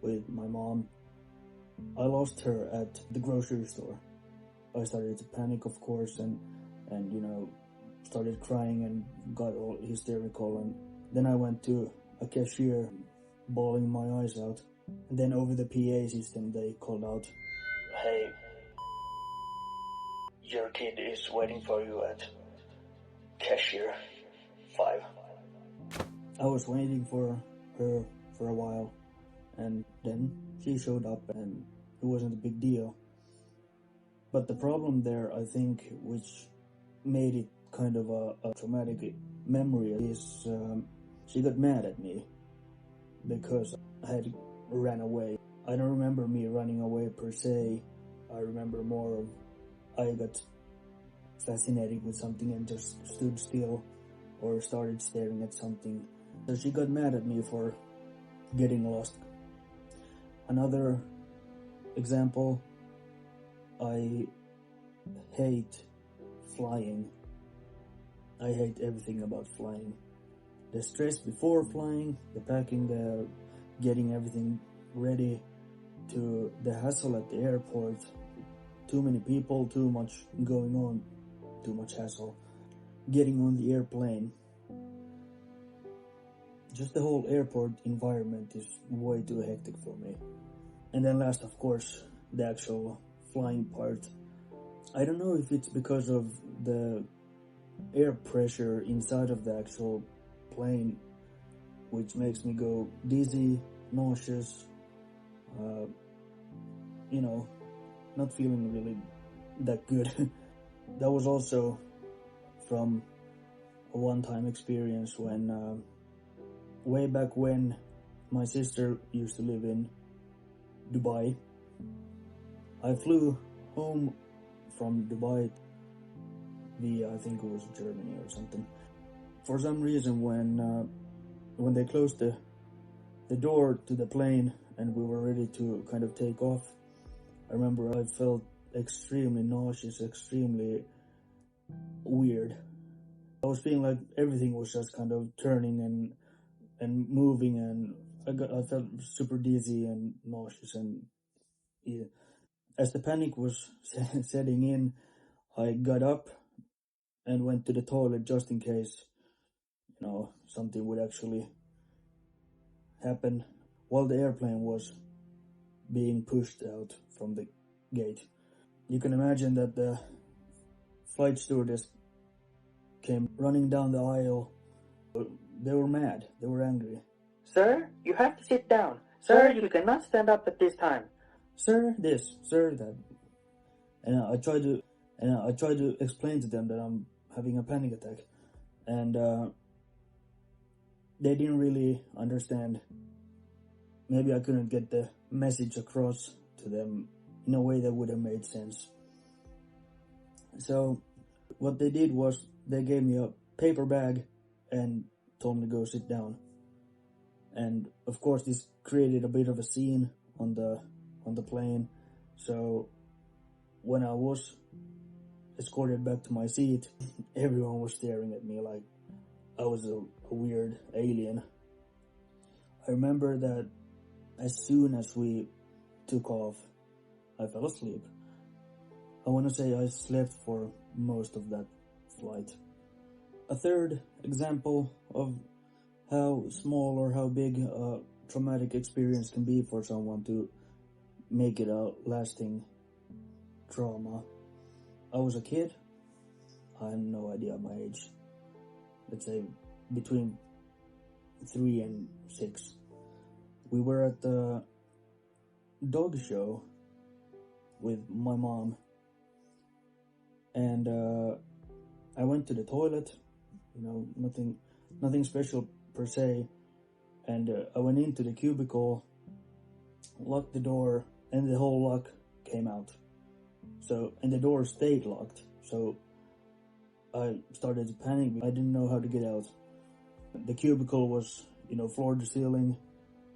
S2: with my mom. I lost her at the grocery store. I started to panic, of course, and started crying and got all hysterical. And then I went to a cashier, bawling my eyes out. And then over the PA system, they called out, "Hey, your kid is waiting for you at cashier 5." I was waiting for her for a while, and then she showed up, and it wasn't a big deal. But the problem there, I think, which made it kind of a traumatic memory, is she got mad at me because I had ran away. I don't remember me running away per se. I remember more of I got fascinated with something and just stood still or started staring at something. So she got mad at me for getting lost. Another example, I hate flying. I hate everything about flying. The stress before flying, the packing, the getting everything ready, to the hassle at the airport. Too many people, too much going on, too much hassle. Getting on the airplane. Just the whole airport environment is way too hectic for me. And then last, of course, the actual flying part. I don't know if it's because of the air pressure inside of the actual plane, which makes me go dizzy, nauseous, not feeling really that good. That was also from a one-time experience when, way back when, my sister used to live in Dubai. I flew home from Dubai via, I think it was Germany or something. For some reason, when they closed the door to the plane and we were ready to kind of take off, I remember I felt extremely nauseous, extremely weird. I was feeling like everything was just kind of turning and moving, and I felt super dizzy and nauseous, and yeah. As the panic was setting in, I got up and went to the toilet just in case, something would actually happen while the airplane was being pushed out from the gate. You can imagine that the flight stewardess came running down the aisle. They were mad. They were angry.
S7: "Sir, you have to sit down. Sir, you cannot stand up at this time.
S2: Sir, this, sir, that. And I tried to explain to them that I'm having a panic attack, and they didn't really understand. Maybe I couldn't get the message across to them in a way that would have made sense. So what they did was they gave me a paper bag and told me to go sit down. And of course this created a bit of a scene on the plane. So when I was escorted back to my seat, everyone was staring at me like I was a weird alien. I remember that as soon as we took off, I fell asleep. I want to say I slept for most of that flight. A third example of how small or how big a traumatic experience can be for someone to make it a lasting trauma. I was a kid. I have no idea my age. Let's say between 3 and 6. We were at the dog show with my mom, and I went to the toilet, nothing special per se, and I went into the cubicle, locked the door, and the whole lock came out. So, and the door stayed locked, so I started to panic. I didn't know how to get out. The cubicle was, floor to ceiling.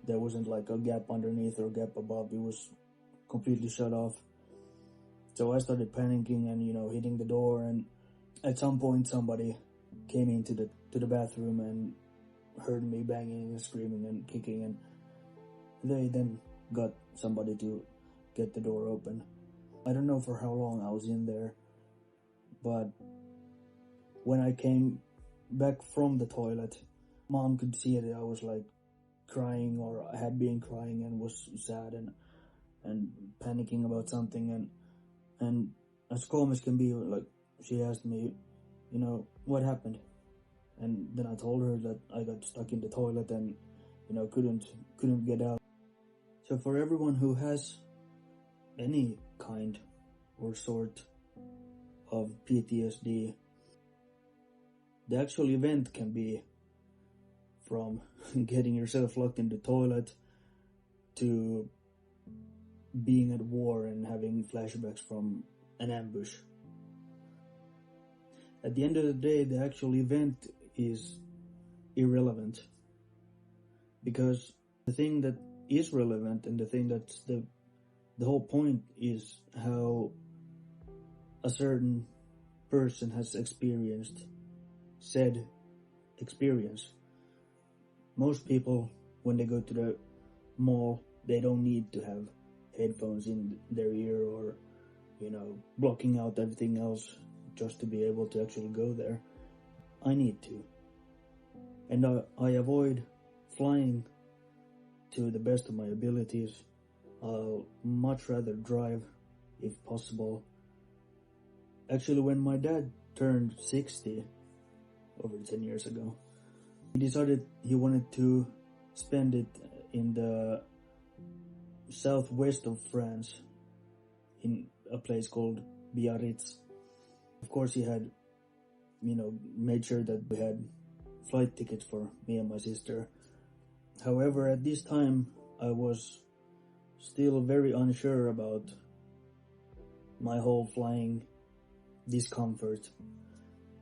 S2: There wasn't like a gap underneath or a gap above. It was completely shut off. So I started panicking and, hitting the door, and at some point somebody came into the bathroom and heard me banging and screaming and kicking, and they then got somebody to get the door open. I don't know for how long I was in there, but when I came back from the toilet, Mom could see that I was like crying, or I had been crying and was sad and panicking about something, and as calm as can be, like, she asked me, what happened? And then I told her that I got stuck in the toilet and, couldn't get out. So for everyone who has any kind or sort of PTSD, the actual event can be from getting yourself locked in the toilet to being at war and having flashbacks from an ambush. At the end of the day, the actual event is irrelevant, because the thing that is relevant and the thing that's the whole point is how a certain person has experienced said experience. Most people, when they go to the mall, they don't need to have headphones in their ear or, blocking out everything else just to be able to actually go there. I need to. And I avoid flying to the best of my abilities. I'll much rather drive if possible. Actually, when my dad turned 60 over 10 years ago, he decided he wanted to spend it in the southwest of France, in a place called Biarritz. Of course, he had, made sure that we had flight tickets for me and my sister. However, at this time, I was still very unsure about my whole flying discomfort.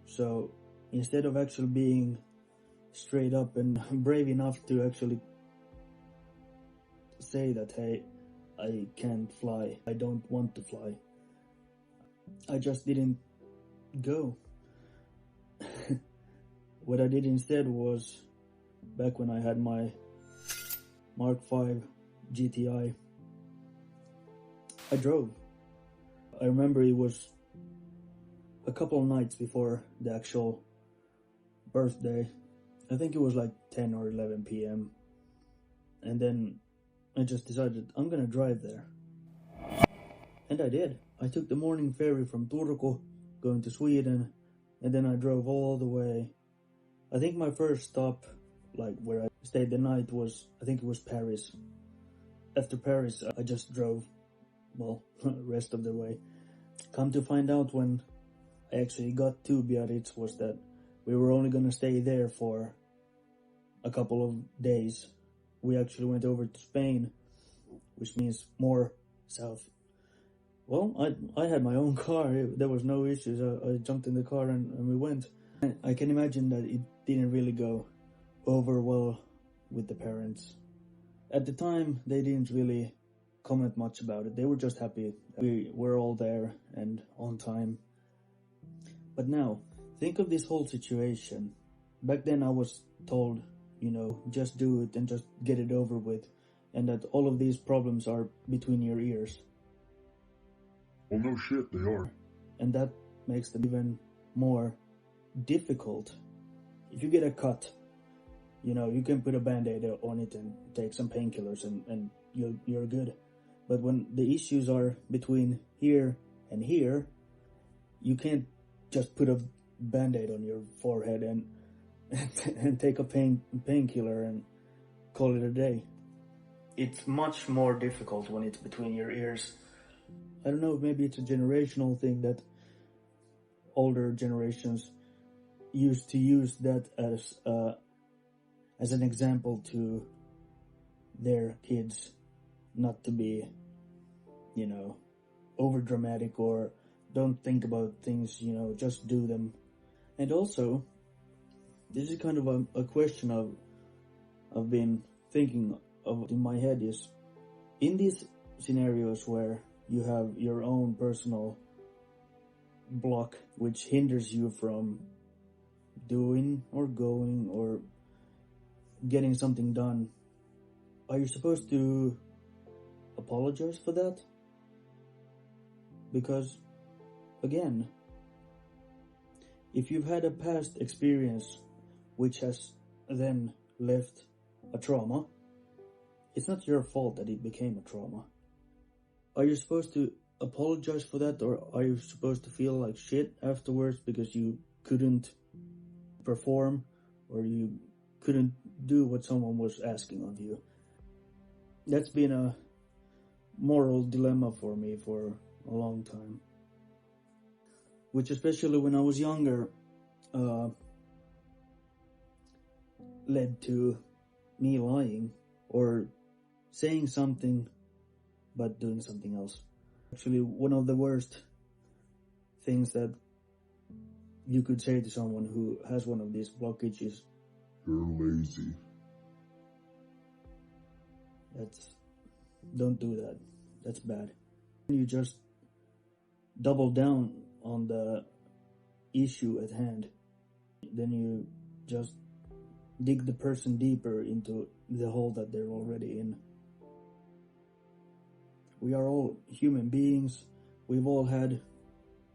S2: So instead of actually being straight up and brave enough to actually say that, hey, I can't fly, I don't want to fly, I just didn't go. What I did instead was, back when I had my Mark V GTI, I drove. I remember it was a couple of nights before the actual birthday. I think it was like 10 or 11 p.m. And then I just decided I'm gonna drive there. And I did. I took the morning ferry from Turku, going to Sweden, and then I drove all the way. I think my first stop, like where I stayed the night, was, I think it was Paris. After Paris, I just drove, rest of the way. Come to find out, when I actually got to Biarritz, was that we were only gonna stay there for a couple of days. We actually went over to Spain, which means more south. Well, I had my own car. There was no issues. I jumped in the car and we went. I can imagine that it didn't really go over well with the parents. At the time, they didn't really comment much about it. They were just happy we were all there and on time. But now, think of this whole situation. Back then I was told, just do it and just get it over with, and that all of these problems are between your ears.
S8: Well, no shit, they are.
S2: And that makes them even more difficult. If you get a cut, you can put a band-aid on it and take some painkillers and you're good. But when the issues are between here and here, you can't just put a band-aid on your forehead and take a painkiller and call it a day. It's much more difficult when it's between your ears. I don't know, maybe it's a generational thing that older generations used to use that as an example to their kids, not to be, over dramatic or don't think about things, just do them. And also, this is kind of a question I've been thinking of in my head, is in these scenarios where you have your own personal block which hinders you from doing or going or getting something done, are you supposed to apologize for that? Because, again, if you've had a past experience which has then left a trauma, it's not your fault that it became a trauma. Are you supposed to apologize for that, or are you supposed to feel like shit afterwards because you couldn't perform or you couldn't do what someone was asking of you? That's been a moral dilemma for me for a long time, which, especially when I was younger, led to me lying or saying something but doing something else. Actually, one of the worst things that you could say to someone who has one of these blockages:
S8: You're lazy.
S2: don't do that. That's bad. You just double down on the issue at hand. Then you just dig the person deeper into the hole that they're already in. We are all human beings. We've all had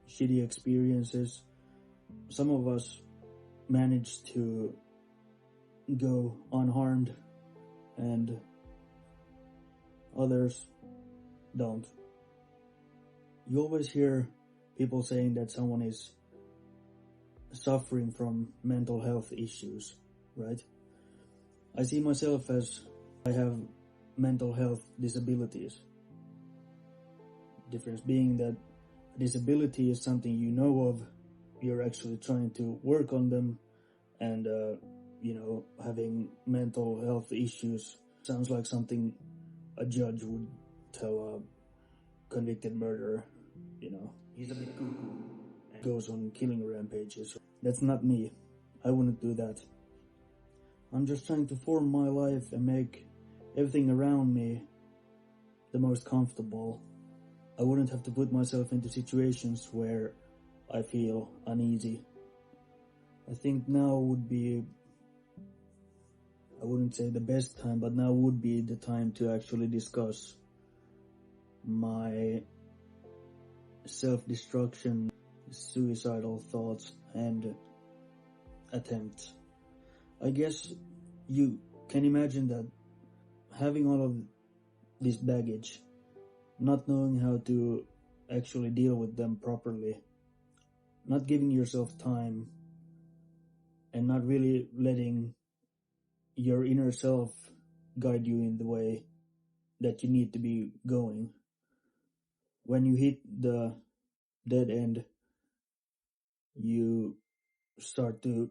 S2: shitty experiences. Some of us manage to go unharmed, and others don't. You always hear people saying that someone is suffering from mental health issues, right? I see myself as I have mental health disabilities. Difference being that disability is something you know of, you're actually trying to work on them, and having mental health issues sounds like something a judge would tell a convicted murderer. He's a bit cuckoo and goes on killing rampages. That's not me. I wouldn't do that. I'm just trying to form my life and make everything around me the most comfortable. I wouldn't have to put myself into situations where I feel uneasy. I think now would be, I wouldn't say the best time, but now would be the time to actually discuss my self-destruction, suicidal thoughts, and attempts. I guess you can imagine that having all of this baggage, not knowing how to actually deal with them properly, not giving yourself time, and not really letting your inner self guide you in the way that you need to be going. When you hit the dead end, you start to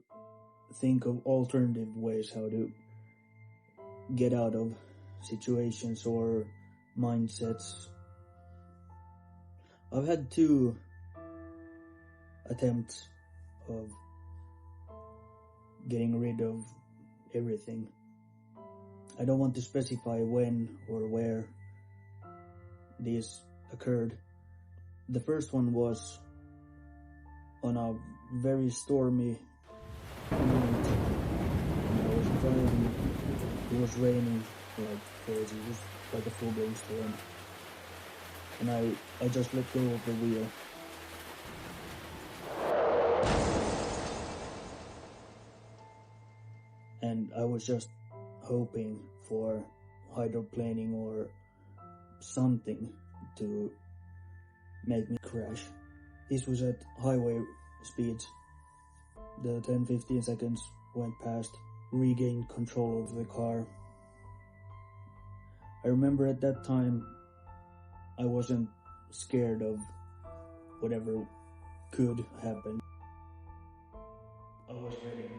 S2: think of alternative ways how to get out of situations or mindsets. I've had 2 attempts of getting rid of everything. I don't want to specify when or where this occurred. The first one was on a very stormy night. I was driving. It was raining like crazy. It was like a full-blown storm. And I just let go of the wheel. And I was just hoping for hydroplaning or something to make me crash. This was at highway speeds. The 10-15 seconds went past, regained control of the car. I remember at that time I wasn't scared of whatever could happen. I was ready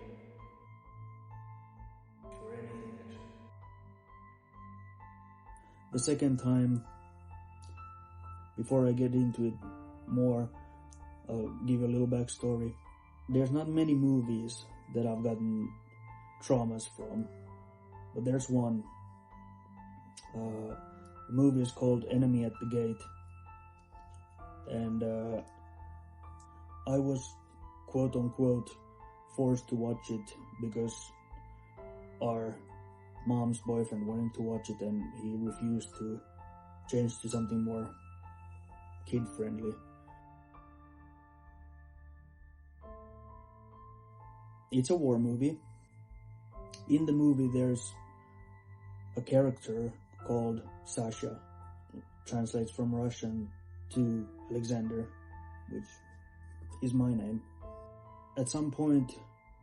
S2: for anything actually. The second time, before I get into it more, I'll give you a little backstory. There's not many movies that I've gotten traumas from, but there's one. The movie is called Enemy at the Gate, and I was quote-unquote forced to watch it because our mom's boyfriend wanted to watch it and he refused to change to something more kid friendly. It's a war movie. In the movie there's a character called Sasha, translates from Russian to Alexander, which is my name. At some point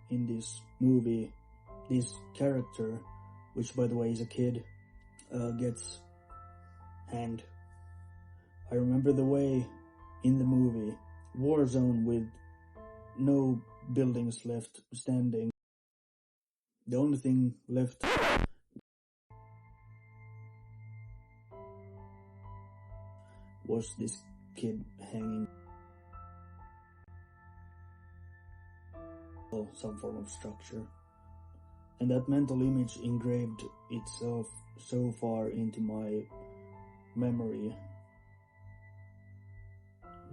S2: in this movie, this character, which by the way is a kid, gets hanged. I remember the way in the movie, war zone with no buildings left standing. The only thing left was this kid hanging. Or some form of structure. And that mental image engraved itself so far into my memory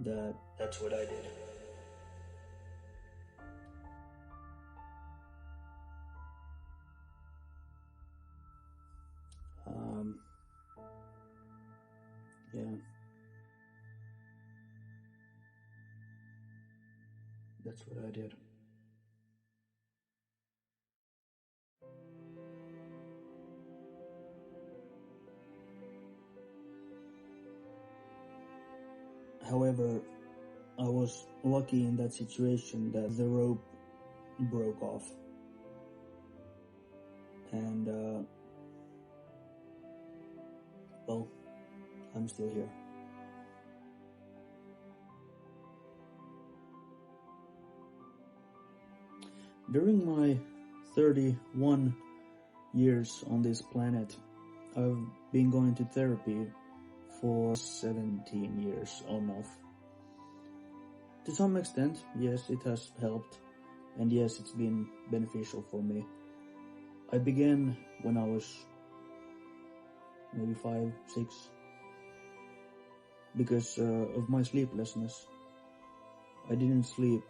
S2: that that's what I did. Yeah. That's what I did. However, I was lucky in that situation that the rope broke off. And, well, I'm still here. During my 31 years on this planet, I've been going to therapy for 17 years on off. To some extent, yes, it has helped, and yes, it's been beneficial for me. I began when I was maybe 5, 6, because of my sleeplessness. I didn't sleep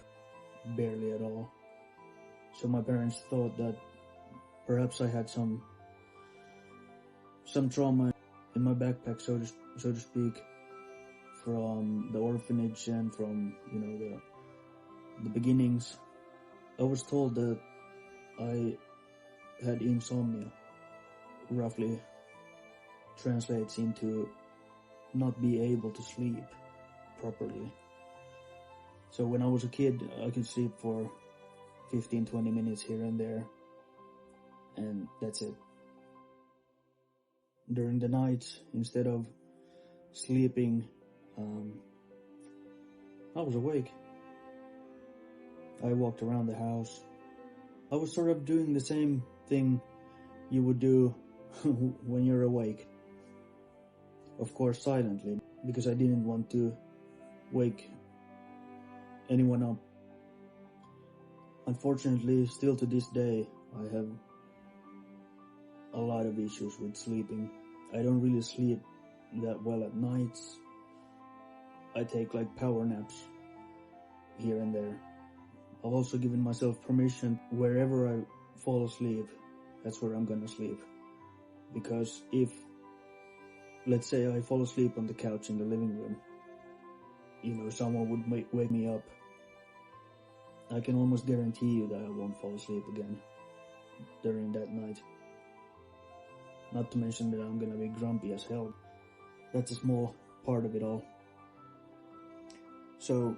S2: barely at all. So my parents thought that perhaps I had some trauma in my backpack, so to speak, from the orphanage and from, the beginnings. I was told that I had insomnia. Roughly translates into not be able to sleep properly. So when I was a kid, I could sleep for 15-20 minutes here and there, and that's it. During the nights, instead of sleeping, I was awake. I walked around the house. I was sort of doing the same thing you would do when you're awake. Of course, silently, because I didn't want to wake anyone up. Unfortunately, still to this day, I have a lot of issues with sleeping. I don't really sleep that well at nights. I take power naps here and there. I've also given myself permission wherever I fall asleep, that's where I'm gonna sleep. Because if, let's say I fall asleep on the couch in the living room, someone would wake me up, I can almost guarantee you that I won't fall asleep again during that night. Not to mention that I'm gonna be grumpy as hell. That's a small part of it all. So,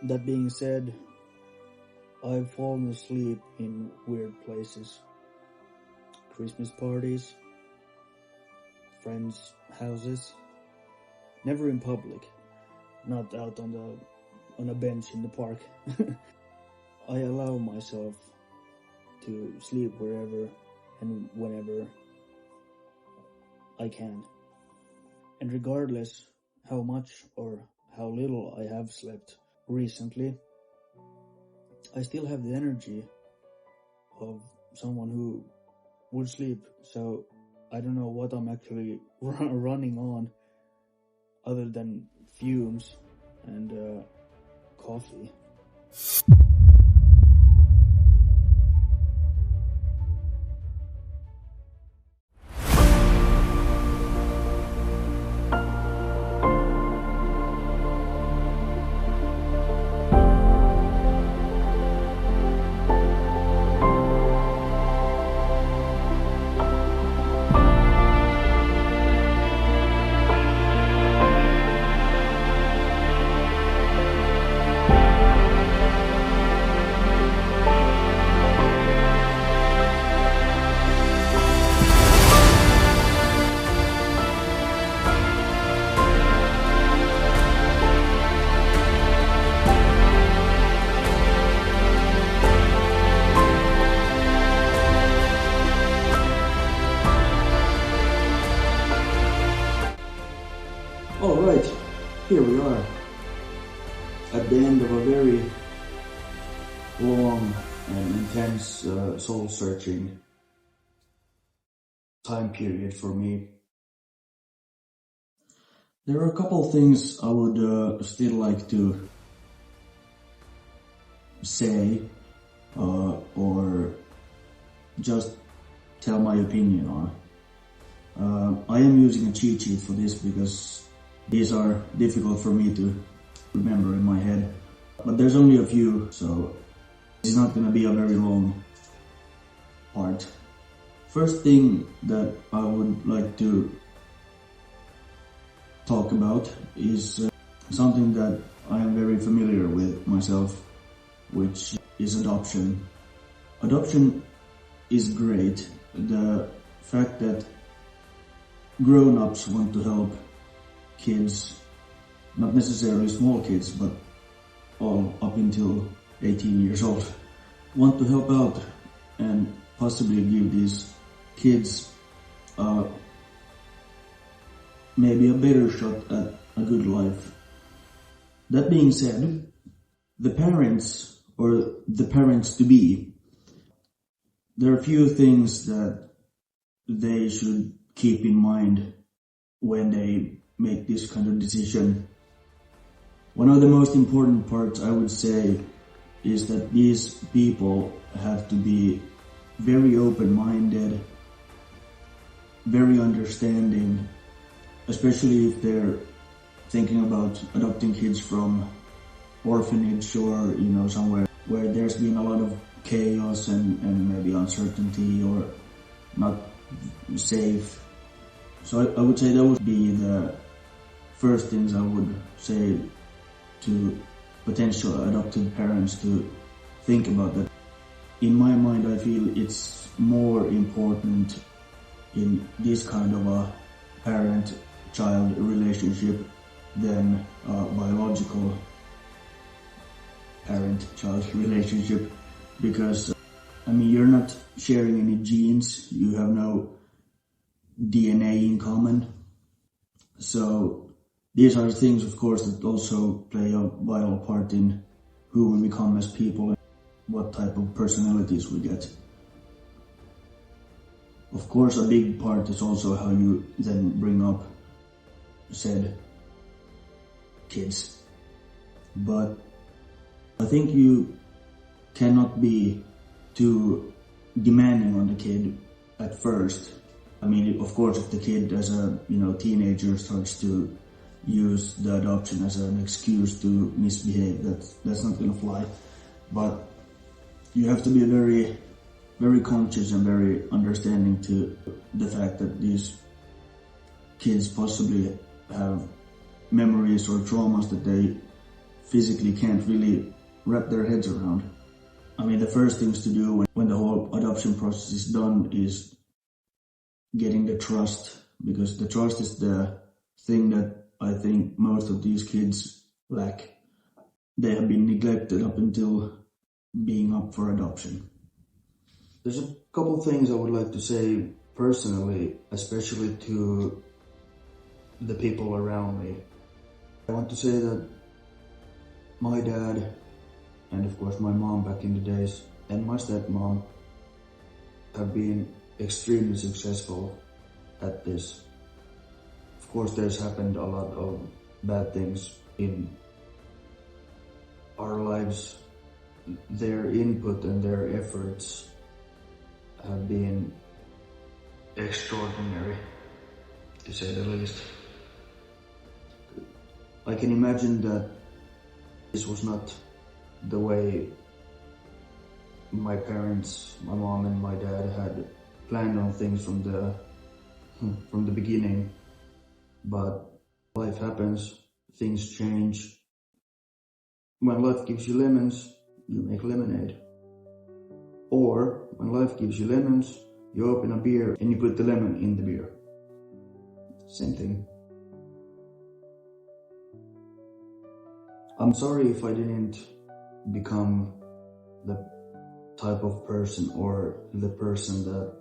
S2: that being said, I've fallen asleep in weird places. Christmas parties, friends' houses, never in public, not out on a bench in the park. I allow myself to sleep wherever and whenever I can. And regardless how much or how little I have slept recently, I still have the energy of someone who would sleep. So I don't know what I'm actually running on other than fumes and coffee. 。 . 。 。 。 。 。 。 。 。 。 。 。 。 。 。 。 。 。 。 。 。 。 。 。 。 。 。 。 。 。 。 。 。 。 。 。 。 。 。 。 。 。 。 」 . 」 」
S5: 「
S2: 「 」 « here we are at the end of a very long and intense soul-searching time period for me. There are a couple things I would still like to say or just tell my opinion on. I am using a cheat sheet for this because these are difficult for me to remember in my head. But there's only a few, so it's not gonna be a very long part. First thing that I would like to talk about is something that I am very familiar with myself, which is adoption. Adoption is great. The fact that grown-ups want to help kids, not necessarily small kids, but all up until 18 years old, want to help out and possibly give these kids maybe a better shot at a good life. That being said, the parents or the parents-to-be, there are a few things that they should keep in mind when they make this kind of decision. One of the most important parts, I would say, is that these people have to be very open-minded, very understanding, especially if they're thinking about adopting kids from orphanage or, somewhere where there's been a lot of chaos and maybe uncertainty or not safe. So I would say that would be the first things I would say to potential adopted parents to think about that. In my mind, I feel it's more important in this kind of a parent-child relationship than a biological parent-child relationship, because you're not sharing any genes, you have no DNA in common. So these are things, of course, that also play a vital part in who we become as people and what type of personalities we get. Of course, a big part is also how you then bring up said kids. But I think you cannot be too demanding on the kid at first. Of course, if the kid as a teenager starts to use the adoption as an excuse to misbehave, that's not gonna fly. But you have to be very, very conscious and very understanding to the fact that these kids possibly have memories or traumas that they physically can't really wrap their heads around. The first things to do when the whole adoption process is done is getting the trust, because the trust is the thing that I think most of these kids lack. They have been neglected up until being up for adoption. There's a couple things I would like to say personally, especially to the people around me. I want to say that my dad, and of course my mom back in the days, and my stepmom have been extremely successful at this. Of course, there's happened a lot of bad things in our lives. Their input and their efforts have been extraordinary, to say the least. I can imagine that this was not the way my parents, my mom and my dad, had planned on things from the beginning. But life happens, things change. When life gives you lemons, you make lemonade. Or when life gives you lemons, you open a beer and you put the lemon in the beer. Same thing. I'm sorry if I didn't become the type of person or the person that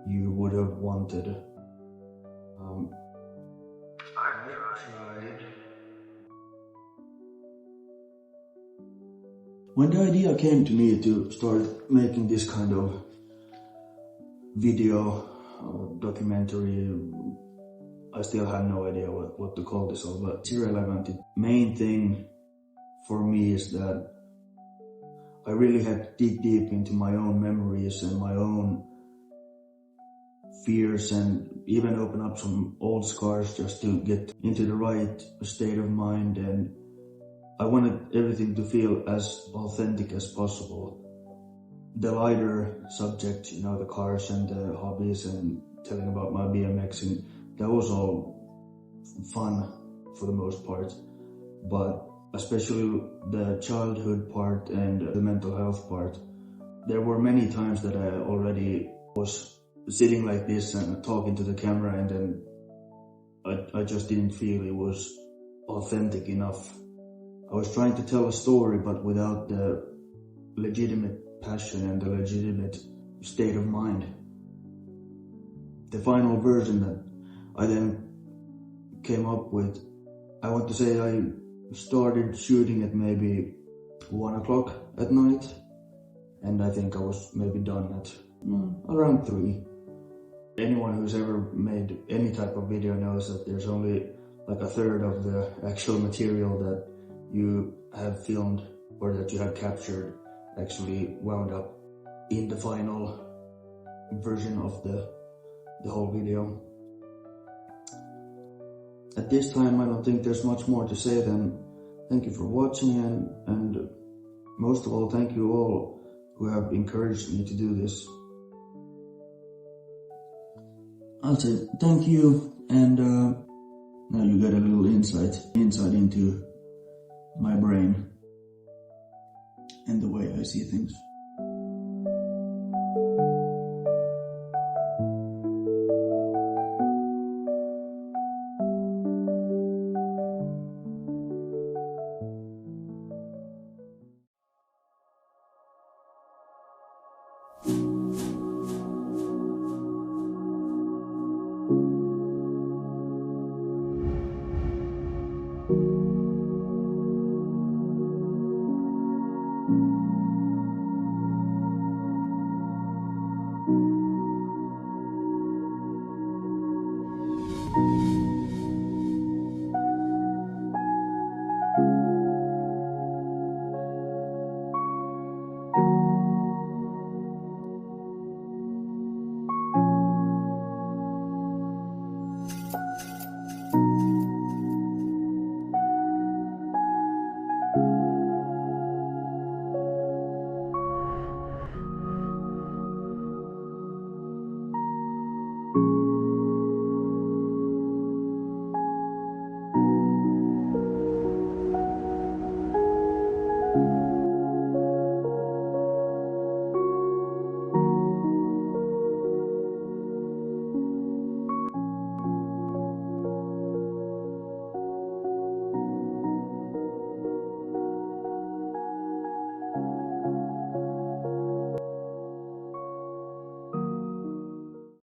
S2: you would have wanted. I tried When the idea came to me to start making this kind of video documentary, I still had no idea what to call this all, but it's irrelevant. The main thing for me is that I really had to dig deep into my own memories and my own fears and even open up some old scars just to get into the right state of mind, and I wanted everything to feel as authentic as possible. The lighter subject, the cars and the hobbies and telling about my BMXing, that was all fun for the most part, but especially the childhood part and the mental health part. There were many times that I already was sitting like this and talking to the camera, and then I just didn't feel it was authentic enough. I was trying to tell a story, but without the legitimate passion and the legitimate state of mind. The final version that I then came up with, I want to say I started shooting at maybe 1 o'clock at night, and I think I was maybe done at around 3. Anyone who's ever made any type of video knows that there's only like a third of the actual material that you have filmed or that you have captured actually wound up in the final version of the whole video. At this time, I don't think there's much more to say than thank you for watching, and most of all, thank you all who have encouraged me to do this. I'll say thank you, and now you get a little insight into my brain and the way I see things.